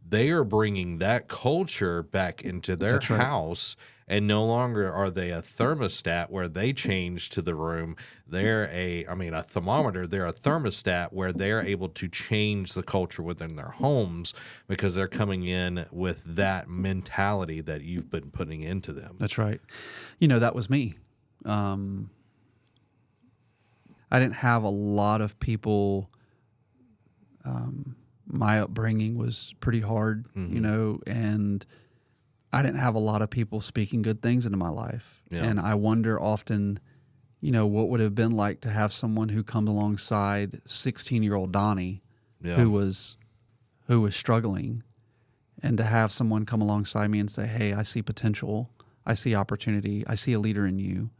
they are bringing that culture back into their house, and no longer are they a thermostat where they change to the room. They're a thermometer. They're a thermostat where they're able to change the culture within their homes because they're coming in with that mentality that you've been putting into them. That's right. That was me. I didn't have a lot of people. My upbringing was pretty hard, and I didn't have a lot of people speaking good things into my life. Yeah. And I wonder often, what would have been like to have someone who come alongside 16-year-old Donnie, who was struggling, and to have someone come alongside me and say, hey, I see potential, I see opportunity, I see a leader in you,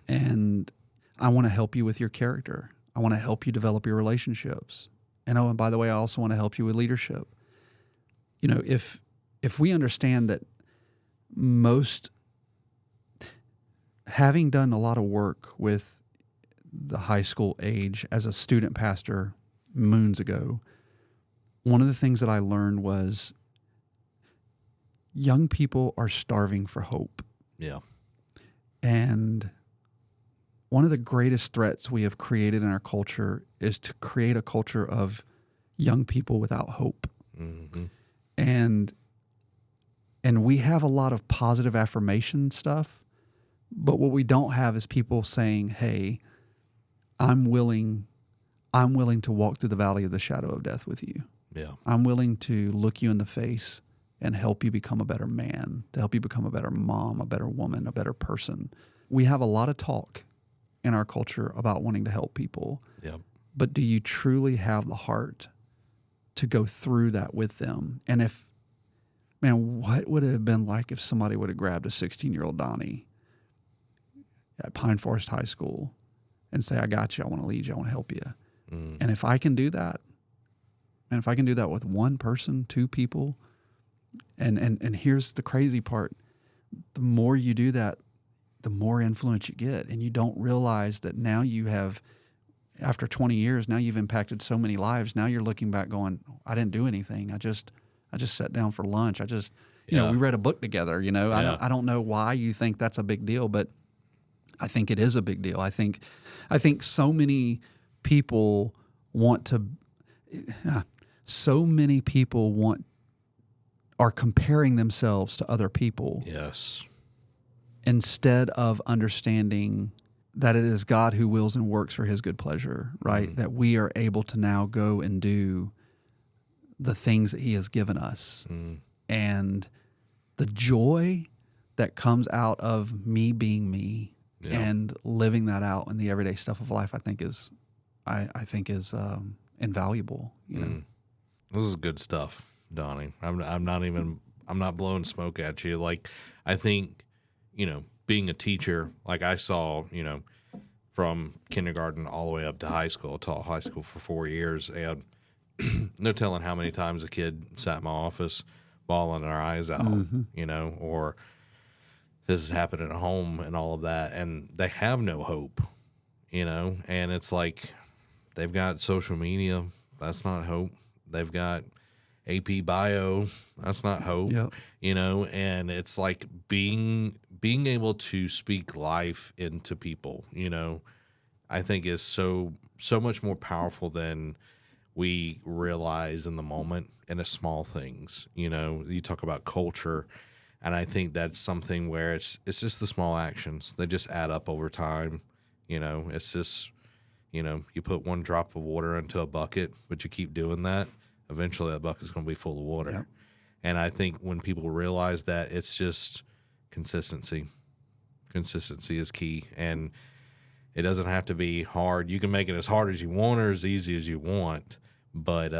and I want to help you with your character. I want to help you develop your relationships. And by the way, I also want to help you with leadership. If we understand that having done a lot of work with the high school age as a student pastor moons ago, one of the things that I learned was young people are starving for hope. Yeah. And one of the greatest threats we have created in our culture is to create a culture of young people without hope. Mm-hmm. And we have a lot of positive affirmation stuff, but what we don't have is people saying, hey, I'm willing to walk through the valley of the shadow of death with you. Yeah. I'm willing to look you in the face and help you become a better man, to help you become a better mom, a better woman, a better person. We have a lot of talk in our culture about wanting to help people. Yep. But do you truly have the heart to go through that with them? And what would it have been like if somebody would have grabbed a 16-year-old Donnie at Pine Forest High School and say, I got you, I want to lead you, I want to help you. And if I can do that, and if I can do that with one person, two people, and here's the crazy part, the more you do that, the more influence you get. And you don't realize that now you have, after 20 years, now you've impacted so many lives. Now you're looking back going, I didn't do anything. I just sat down for lunch. We read a book together, I don't know why you think that's a big deal, but I think it is a big deal. I think so many people are comparing themselves to other people. Yes. Instead of understanding that it is God who wills and works for his good pleasure, right? That we are able to now go and do the things that he has given us. And the joy that comes out of me being me and living that out in the everyday stuff of life, I think is invaluable. This is good stuff, Donnie. I'm not blowing smoke at you. Like, I think, being a teacher, like I saw, from kindergarten all the way up to high school. I taught high school for 4 years, and no telling how many times a kid sat in my office bawling their eyes out, or this is happening at home and all of that, and they have no hope, and it's like they've got social media. That's not hope. They've got AP Bio. That's not hope. Yep. And it's like being able to speak life into people, I think is so much more powerful than we realize in the moment, and the small things. You talk about culture, and I think that's something where it's just the small actions. They just add up over time. It's just, you put one drop of water into a bucket, but you keep doing that, eventually that bucket's going to be full of water. Yep. And I think when people realize that, it's just consistency. Consistency is key, and it doesn't have to be hard. You can make it as hard as you want or as easy as you want, but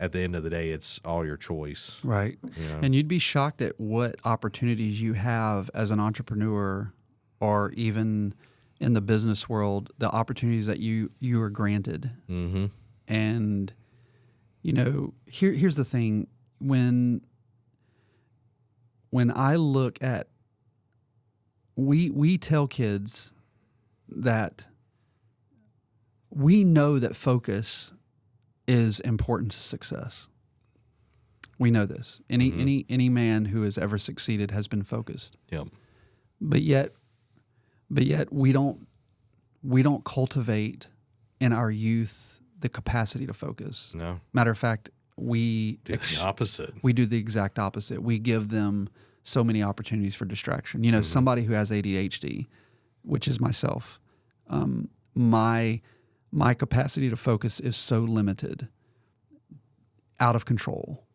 at the end of the day, it's all your choice. Right. And you'd be shocked at what opportunities you have as an entrepreneur, or even in the business world, the opportunities that you are granted. Mm-hmm. And, here's the thing. When I look at, we tell kids that we know that focus is important to success. We know this. Any man who has ever succeeded has been focused. Yep. But yet we don't cultivate in our youth the capacity to focus. No. Matter of fact, we do the opposite. We do the exact opposite. We give them so many opportunities for distraction. Somebody who has ADHD, which is myself, my capacity to focus is so limited, out of control.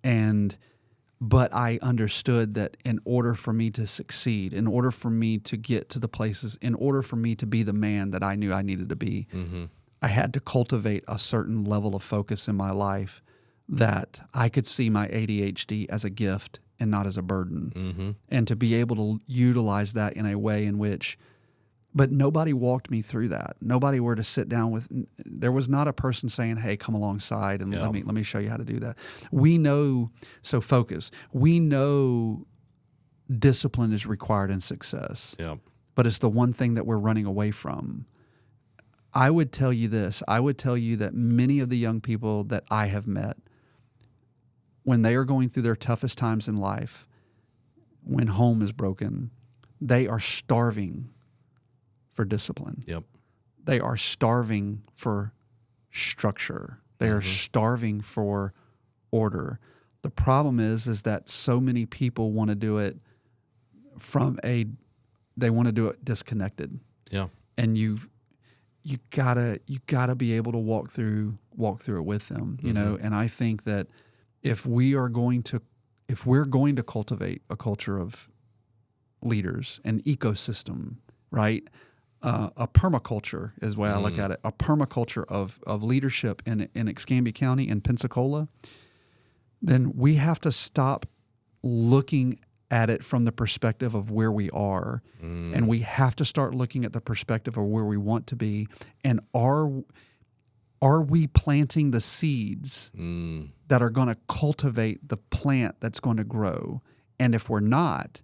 And But I understood that in order for me to succeed, in order for me to get to the places, in order for me to be the man that I knew I needed to be, I had to cultivate a certain level of focus in my life that I could see my ADHD as a gift and not as a burden. And to be able to utilize that in a way in which, but nobody walked me through that. Nobody were to sit down with, there was not a person saying, hey, come alongside and let me show you how to do that. We know, so focus. We know discipline is required in success, but it's the one thing that we're running away from. I would tell you this. I would tell you that many of the young people that I have met, when they are going through their toughest times in life, when home is broken, they are starving for discipline. They are starving for structure. They are starving for order. The problem is that so many people want to do it they want to do it disconnected. And you gotta be able to walk through it with them, you know. And I think that if we're going to cultivate a culture of leaders, an ecosystem, right? A permaculture is the way I look at it. A permaculture of leadership in Escambia County in Pensacola, then we have to stop looking at it from the perspective of where we are, and we have to start looking at the perspective of where we want to be. And are we planting the seeds that are going to cultivate the plant that's going to grow? And if we're not,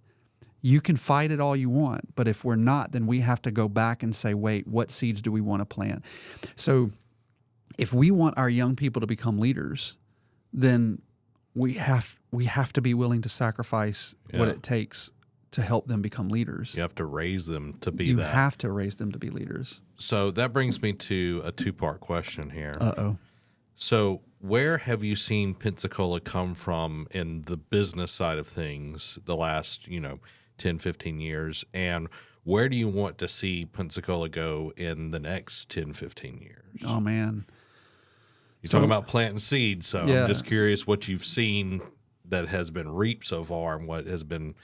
you can fight it all you want, but if we're not, then we have to go back and say, wait, what seeds do we want to plant? So if we want our young people to become leaders, then we have to be willing to sacrifice what it takes to help them become leaders. You have to raise them to be you that. You have to raise them to be leaders. So that brings me to a two-part question here. Uh-oh. So where have you seen Pensacola come from in the business side of things the last, 10, 15 years? And where do you want to see Pensacola go in the next 10, 15 years? Oh, man. You're talking about planting seeds, so I'm just curious what you've seen that has been reaped so far and what has been,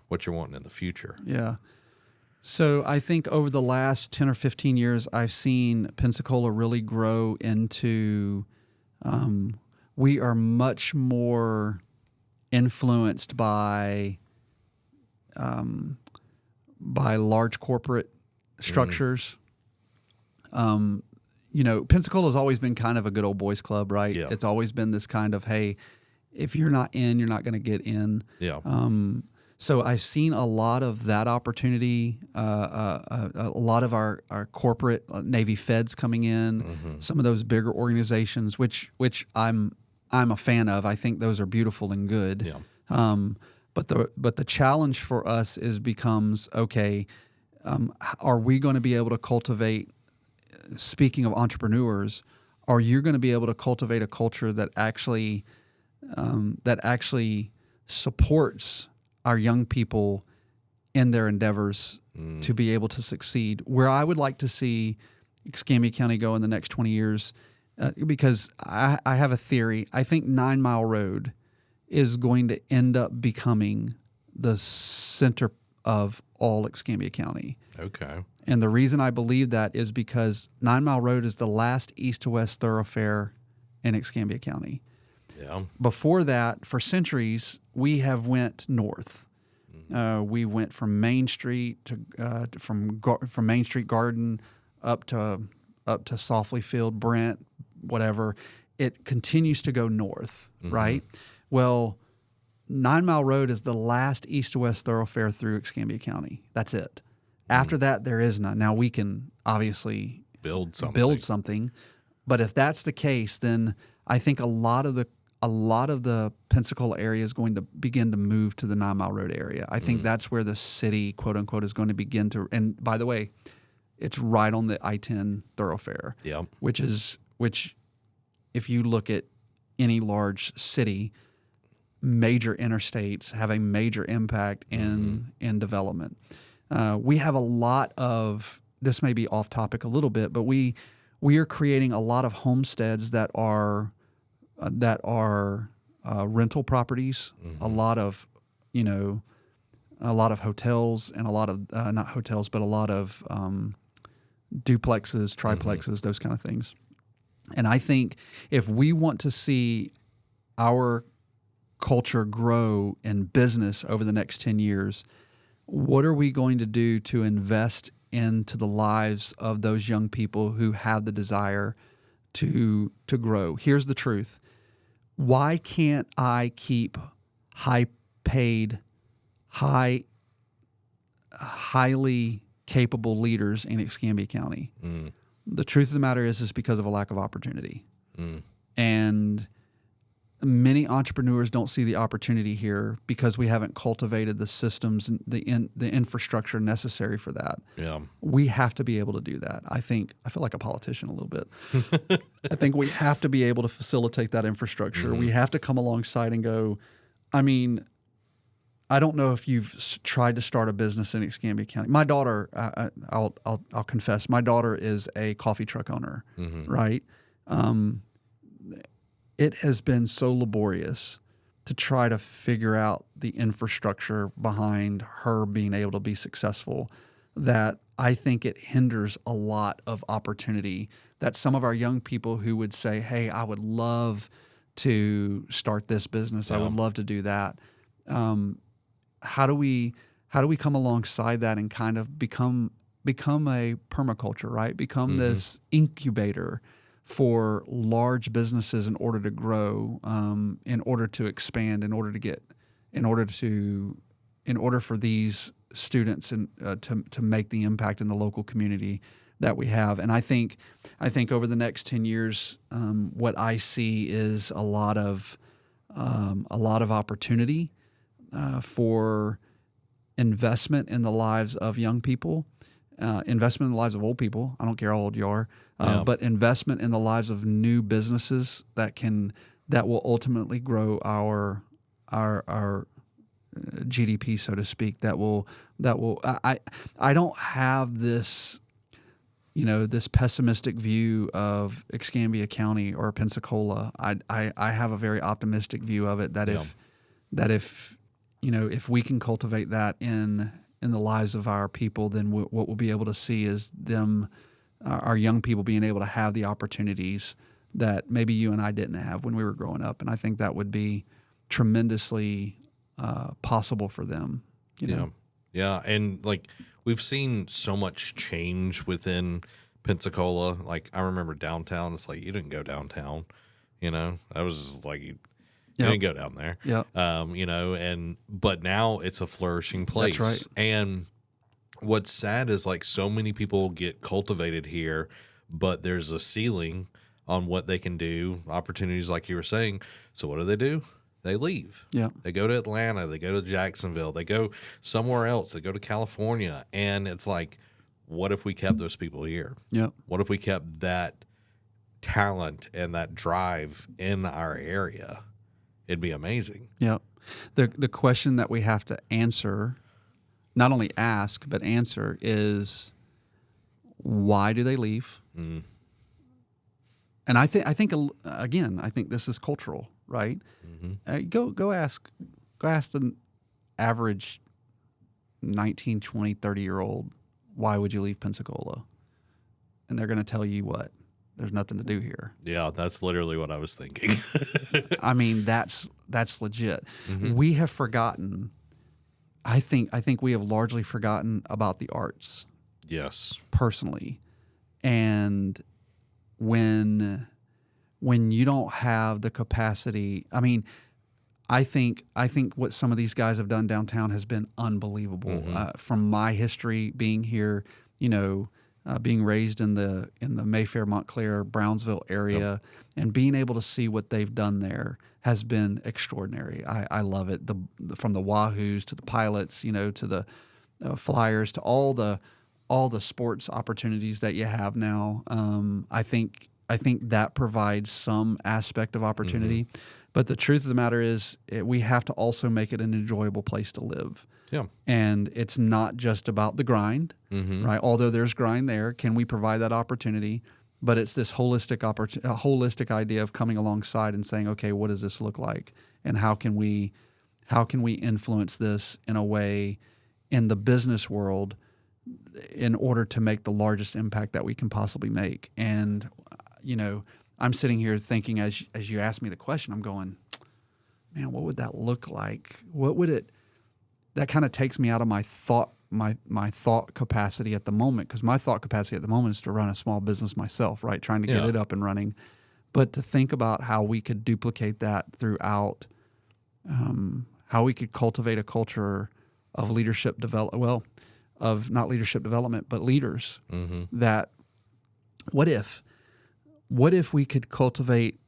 what you're wanting in the future. Yeah. So I think over the last 10 or 15 years, I've seen Pensacola really grow into, we are much more influenced by large corporate structures. Pensacola's always been kind of a good old boys club, right? Yeah. It's always been this kind of, hey, if you're not in, you're not going to get in. Yeah. So I've seen a lot of that opportunity, a lot of our corporate Navy Feds coming in, some of those bigger organizations, which I'm a fan of. I think those are beautiful and good. Yeah. But the challenge for us becomes, okay, are we going to be able to cultivate, speaking of entrepreneurs, are you going to be able to cultivate a culture that actually supports our young people in their endeavors to be able to succeed? Where I would like to see Escambia County go in the next 20 years, because I have a theory. I think 9 Mile Road is going to end up becoming the center of all Escambia County. Okay. And the reason I believe that is because 9 Mile Road is the last east to west thoroughfare in Escambia County. Yeah. Before that, for centuries, we have went north. We went from Main Street to from Main Street Garden up to Softly Field, Brent, whatever. It continues to go north, right? Well, 9 Mile Road is the last east to west thoroughfare through Escambia County. That's it. After that, there is none. Now we can obviously build something, but if that's the case, then I think a lot of the Pensacola area is going to begin to move to the 9 Mile Road area. I think that's where the city, quote unquote, is going to begin to. And by the way, it's right on the I-10 thoroughfare. Yeah. Which if you look at any large city, major interstates have a major impact in development. We have a lot of, this may be off topic a little bit, but we are creating a lot of homesteads that are rental properties, a lot of, a lot of hotels, and a lot of not hotels, but a lot of duplexes, triplexes, those kind of things. And I think if we want to see our culture grow in business over the next 10 years, what are we going to do to invest into the lives of those young people who have the desire to grow? Here's the truth. Why can't I keep high-paid, highly capable leaders in Escambia County? The truth of the matter is because of a lack of opportunity. And many entrepreneurs don't see the opportunity here because we haven't cultivated the systems and the infrastructure necessary for that. Yeah. We have to be able to do that. I feel like a politician a little bit. I think we have to be able to facilitate that infrastructure. We have to come alongside and go, I mean, I don't know if you've tried to start a business in Escambia County. My daughter, I'll confess, my daughter is a coffee truck owner, right? It has been so laborious to try to figure out the infrastructure behind her being able to be successful that I think it hinders a lot of opportunity that some of our young people who would say, hey, I would love to start this business. I would love to do that. How do we come alongside that and kind of become a permaculture, right? Become this incubator for large businesses in order to grow, in order to expand, in order for these students and to make the impact in the local community that we have. And I think over the next 10 years, what I see is a lot of opportunity for investment in the lives of young people. Investment in the lives of old people. I don't care how old you are, but investment in the lives of new businesses that will ultimately grow our GDP, so to speak. I don't have this, this pessimistic view of Escambia County or Pensacola. I have a very optimistic view of it that if we can cultivate that in the lives of our people, then what we'll be able to see is our young people being able to have the opportunities that maybe you and I didn't have when we were growing up. And I think that would be tremendously possible for them. Yeah. And like we've seen so much change within Pensacola. Like I remember downtown, it's like you didn't go downtown, I was just like, you didn't go down there. Yeah. But now it's a flourishing place. That's right. And what's sad is like so many people get cultivated here, but there's a ceiling on what they can do, opportunities like you were saying. So what do? They leave. Yeah. They go to Atlanta, they go to Jacksonville, they go somewhere else, they go to California. And it's like, what if we kept those people here? Yeah. What if we kept that talent and that drive in our area? It'd be amazing. Yeah. The question that we have to answer, not only ask, but answer is, why do they leave? And I think again, I think this is cultural, right? Go ask the average 19, 20, 30-year-old, why would you leave Pensacola? And they're going to tell you what? There's nothing to do here. Yeah, that's literally what I was thinking. I mean, that's legit. We have forgotten. I think we have largely forgotten about the arts. Yes. Personally, and when you don't have the capacity, I mean, I think what some of these guys have done downtown has been unbelievable. From my history being here, being raised in the Mayfair, Montclair, Brownsville area, and being able to see what they've done there has been extraordinary. I love it. From the Wahoos to the Pilots, to the Flyers, to all the sports opportunities that you have now. I think that provides some aspect of opportunity. But the truth of the matter is, we have to also make it an enjoyable place to live. Yeah. And it's not just about the grind, right? Although there's grind there, can we provide that opportunity? but it's this holistic idea of coming alongside and saying, okay, what does this look like, and how can we influence this in a way in the business world in order to make the largest impact that we can possibly make. And I'm sitting here thinking, as you asked me the question, I'm going, man, what would that look like? What would it? That kind of takes me out of my thought capacity at the moment, because my thought capacity at the moment is to run a small business myself, right? Trying to get it up and running. But to think about how we could duplicate that throughout, how we could cultivate a culture of leadership not leadership development, but leaders. Mm-hmm. That what if we could cultivate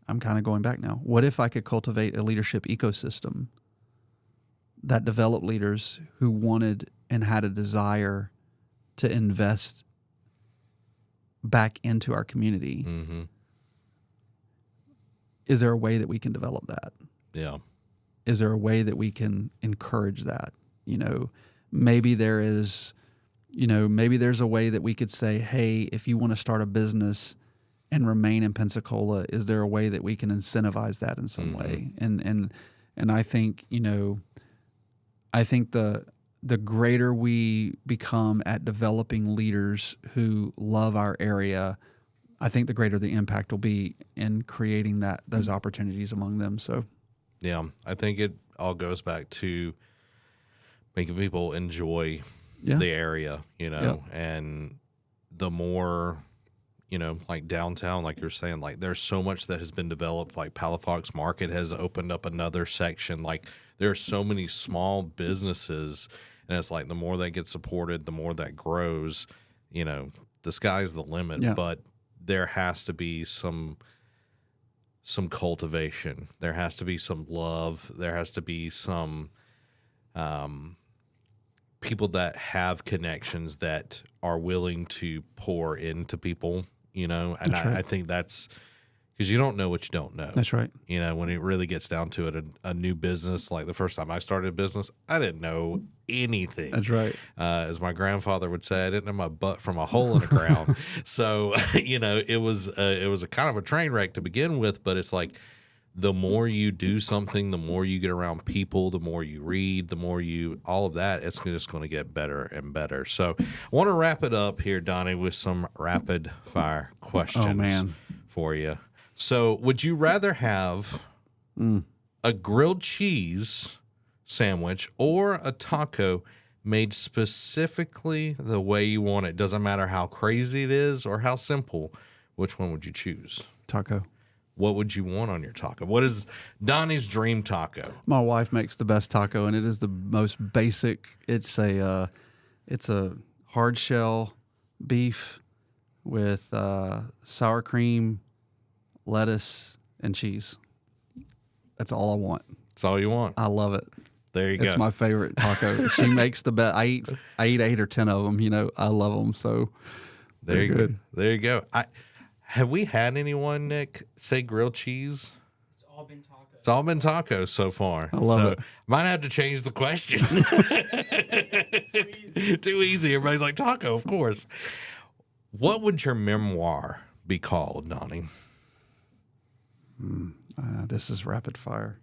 I'm kind of going back now. What if I could cultivate a leadership ecosystem that developed leaders who wanted and had a desire to invest back into our community? Mm-hmm. Is there a way that we can develop that? Yeah. Is there a way that we can encourage that? Maybe there's a way that we could say, hey, if you want to start a business and remain in Pensacola, is there a way that we can incentivize that in some way? And I think, I think the greater we become at developing leaders who love our area, I think the greater the impact will be in creating those opportunities among them. So, yeah, I think it all goes back to making people enjoy the area, and the more, like downtown, like you're saying, like there's so much that has been developed. Like Palafox Market has opened up another section. Like there are so many small businesses, and it's like the more they get supported, the more that grows. The sky's the limit. Yeah. But there has to be some cultivation. There has to be some love. There has to be some people that have connections that are willing to pour into people, and right. I think that's because you don't know what you don't know. That's right. When it really gets down to it, a new business, like the first time I started a business, I didn't know anything. That's right. As my grandfather would say, I didn't know my butt from a hole in the ground. So, it was a kind of a train wreck to begin with, but it's like the more you do something, the more you get around people, the more you read, the more all of that, it's just going to get better and better. So I want to wrap it up here, Donnie, with some rapid fire questions for you. So would you rather have a grilled cheese sandwich or a taco made specifically the way you want it? Doesn't matter how crazy it is or how simple. Which one would you choose? Taco. What would you want on your taco? What is Donnie's dream taco? My wife makes the best taco, and it is the most basic. It's a hard shell beef with sour cream, lettuce, and cheese. That's all I want. That's all you want. I love it. There you go. It's my favorite taco. She makes the best. I eat 8 or 10 of them. I love them. So there you go. There you go. Have we had anyone, Nick, say grilled cheese? It's all been tacos. It's all been tacos so far. I love it. Might have to change the question. It's too easy. Too easy. Everybody's like, taco, of course. What would your memoir be called, Donnie? This is rapid fire.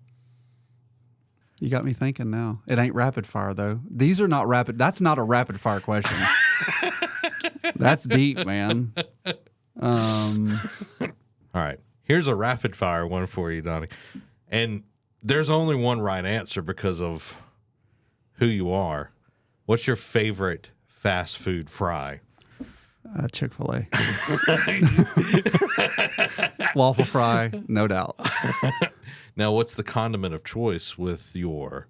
You got me thinking now. It ain't rapid fire, though. These are not rapid. That's not a rapid fire question. That's deep, man. All right. Here's a rapid fire one for you, Donnie. And there's only one right answer because of who you are. What's your favorite fast food fry? Chick-fil-A. Waffle fry, no doubt. Now, what's the condiment of choice with your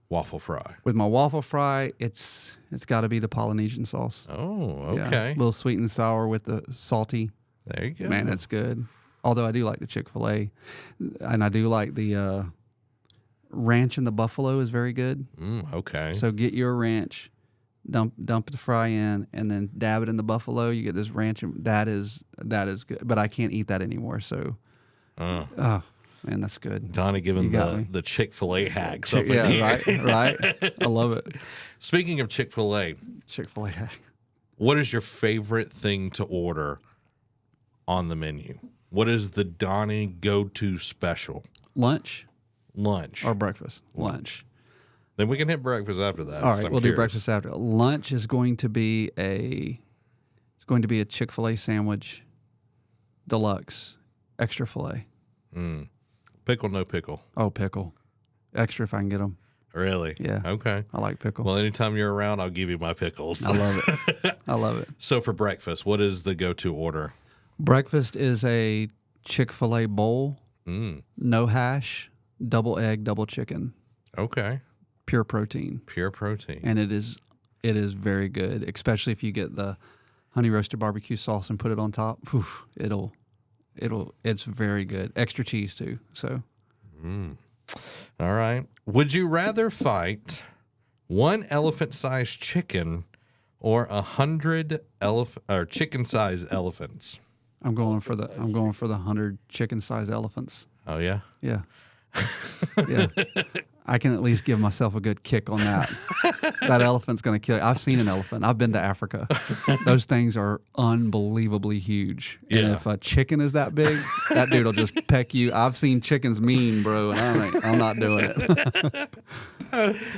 waffle fry? With my waffle fry, it's got to be the Polynesian sauce. Oh, okay. Yeah, a little sweet and sour with the salty. There you go. Man, that's good. Although I do like the Chick-fil-A, and I do like the ranch in the buffalo is very good. Okay. So get your ranch, dump the fry in, and then dab it in the buffalo. You get this ranch, and that is good. But I can't eat that anymore. So, oh man, that's good. Donnie giving the Chick-fil-A hacks. Right. I love it. Speaking of Chick-fil-A hack. What is your favorite thing to order on the menu? What is the Donnie go-to special? Lunch Lunch. or breakfast? Lunch. Then we can hit breakfast after that. All right, we'll do breakfast after. Lunch is going to be a Chick-fil-A sandwich, deluxe, extra filet. Pickle, no pickle. Oh, pickle. Extra if I can get them. Really? Yeah. Okay. I like pickle. Well, anytime you're around, I'll give you my pickles. I love it. I love it. So for breakfast, what is the go-to order? Breakfast is a Chick-fil-A bowl, no hash, double egg, double chicken. Okay. Pure protein. Pure protein. And it is very good, especially if you get the honey roasted barbecue sauce and put it on top. Oof, it's very good. Extra cheese too. So. All right. Would you rather fight one elephant-sized chicken or 100 chicken-sized elephants? I'm going for the 100 chicken-sized elephants. Oh yeah. Yeah. Yeah. I can at least give myself a good kick on that. That elephant's going to kill you. I've seen an elephant. I've been to Africa. Those things are unbelievably huge. Yeah. And if a chicken is that big, that dude will just peck you. I've seen chickens mean, bro, and I'm not doing it.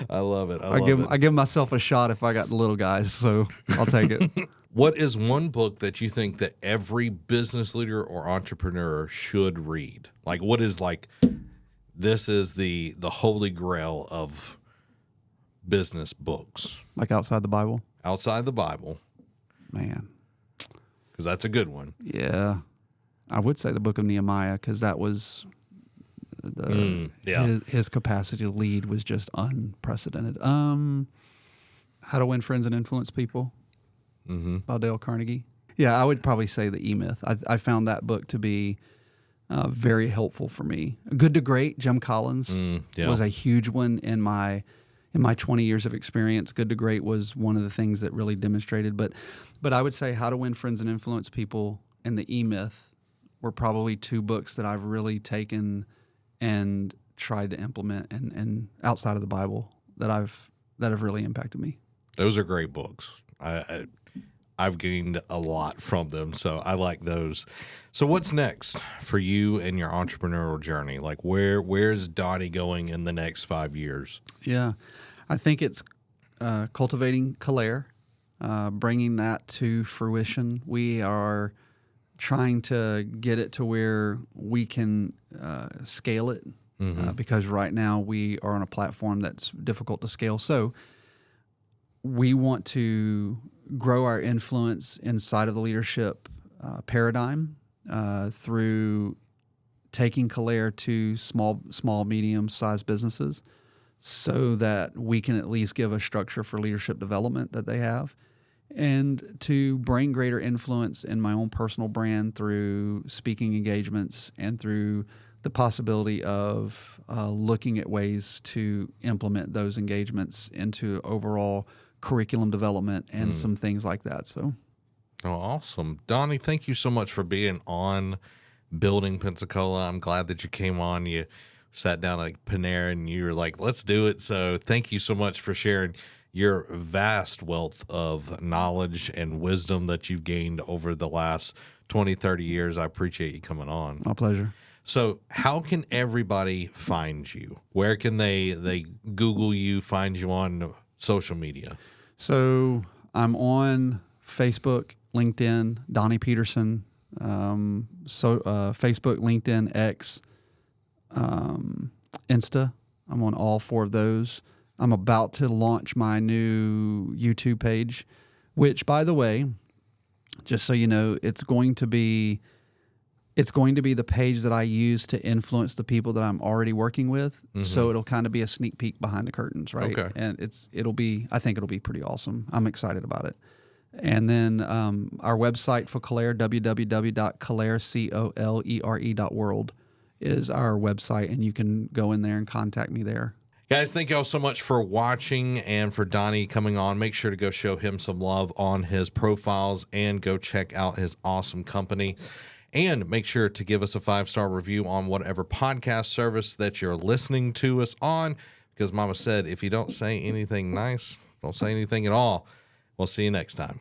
I love it. I give myself a shot if I got the little guys, so I'll take it. What is one book that you think that every business leader or entrepreneur should read? Like, what is this is the holy grail of business books? Like outside the Bible? Outside the Bible. Man. Because that's a good one. Yeah. I would say the book of Nehemiah, because that was his capacity to lead was just unprecedented. How to Win Friends and Influence People by Dale Carnegie. Yeah, I would probably say the E-Myth. I found that book to be very helpful for me. Good to Great, Jim Collins was a huge one in my 20 years of experience. Good to Great was one of the things that really demonstrated. But I would say How to Win Friends and Influence People and the E-Myth were probably two books that I've really taken and tried to implement and outside of the Bible that have really impacted me. Those are great books. I've gained a lot from them, so I like those. So what's next for you and your entrepreneurial journey? Like where's Donnie going in the next 5 years? Yeah, I think it's cultivating Collaire, bringing that to fruition. We are trying to get it to where we can scale it because right now we are on a platform that's difficult to scale. So we want to grow our influence inside of the leadership paradigm through taking Collaire to small, medium-sized businesses so that we can at least give a structure for leadership development that they have, and to bring greater influence in my own personal brand through speaking engagements and through the possibility of looking at ways to implement those engagements into overall curriculum development and some things like that. So, awesome. Donnie, thank you so much for being on Building Pensacola. I'm glad that you came on. You sat down at Panera and you were like, let's do it. So thank you so much for sharing your vast wealth of knowledge and wisdom that you've gained over the last 20, 30 years. I appreciate you coming on. My pleasure. So how can everybody find you? Where can they Google you, find you on social media? So I'm on Facebook, LinkedIn, Donnie Peterson, Facebook, LinkedIn, X, Insta. I'm on all four of those. I'm about to launch my new YouTube page, which, by the way, just so you know, it's going to be the page that I use to influence the people that I'm already working with. So it'll kind of be a sneak peek behind the curtains, right? Okay. And I think it'll be pretty awesome. I'm excited about it. And then our website for Collaire, www.collaire.world, is our website, and you can go in there and contact me there. Guys, thank y'all so much for watching and for Donnie coming on. Make sure to go show him some love on his profiles and go check out his awesome company. And make sure to give us a 5-star review on whatever podcast service that you're listening to us on, because Mama said if you don't say anything nice, don't say anything at all. We'll see you next time.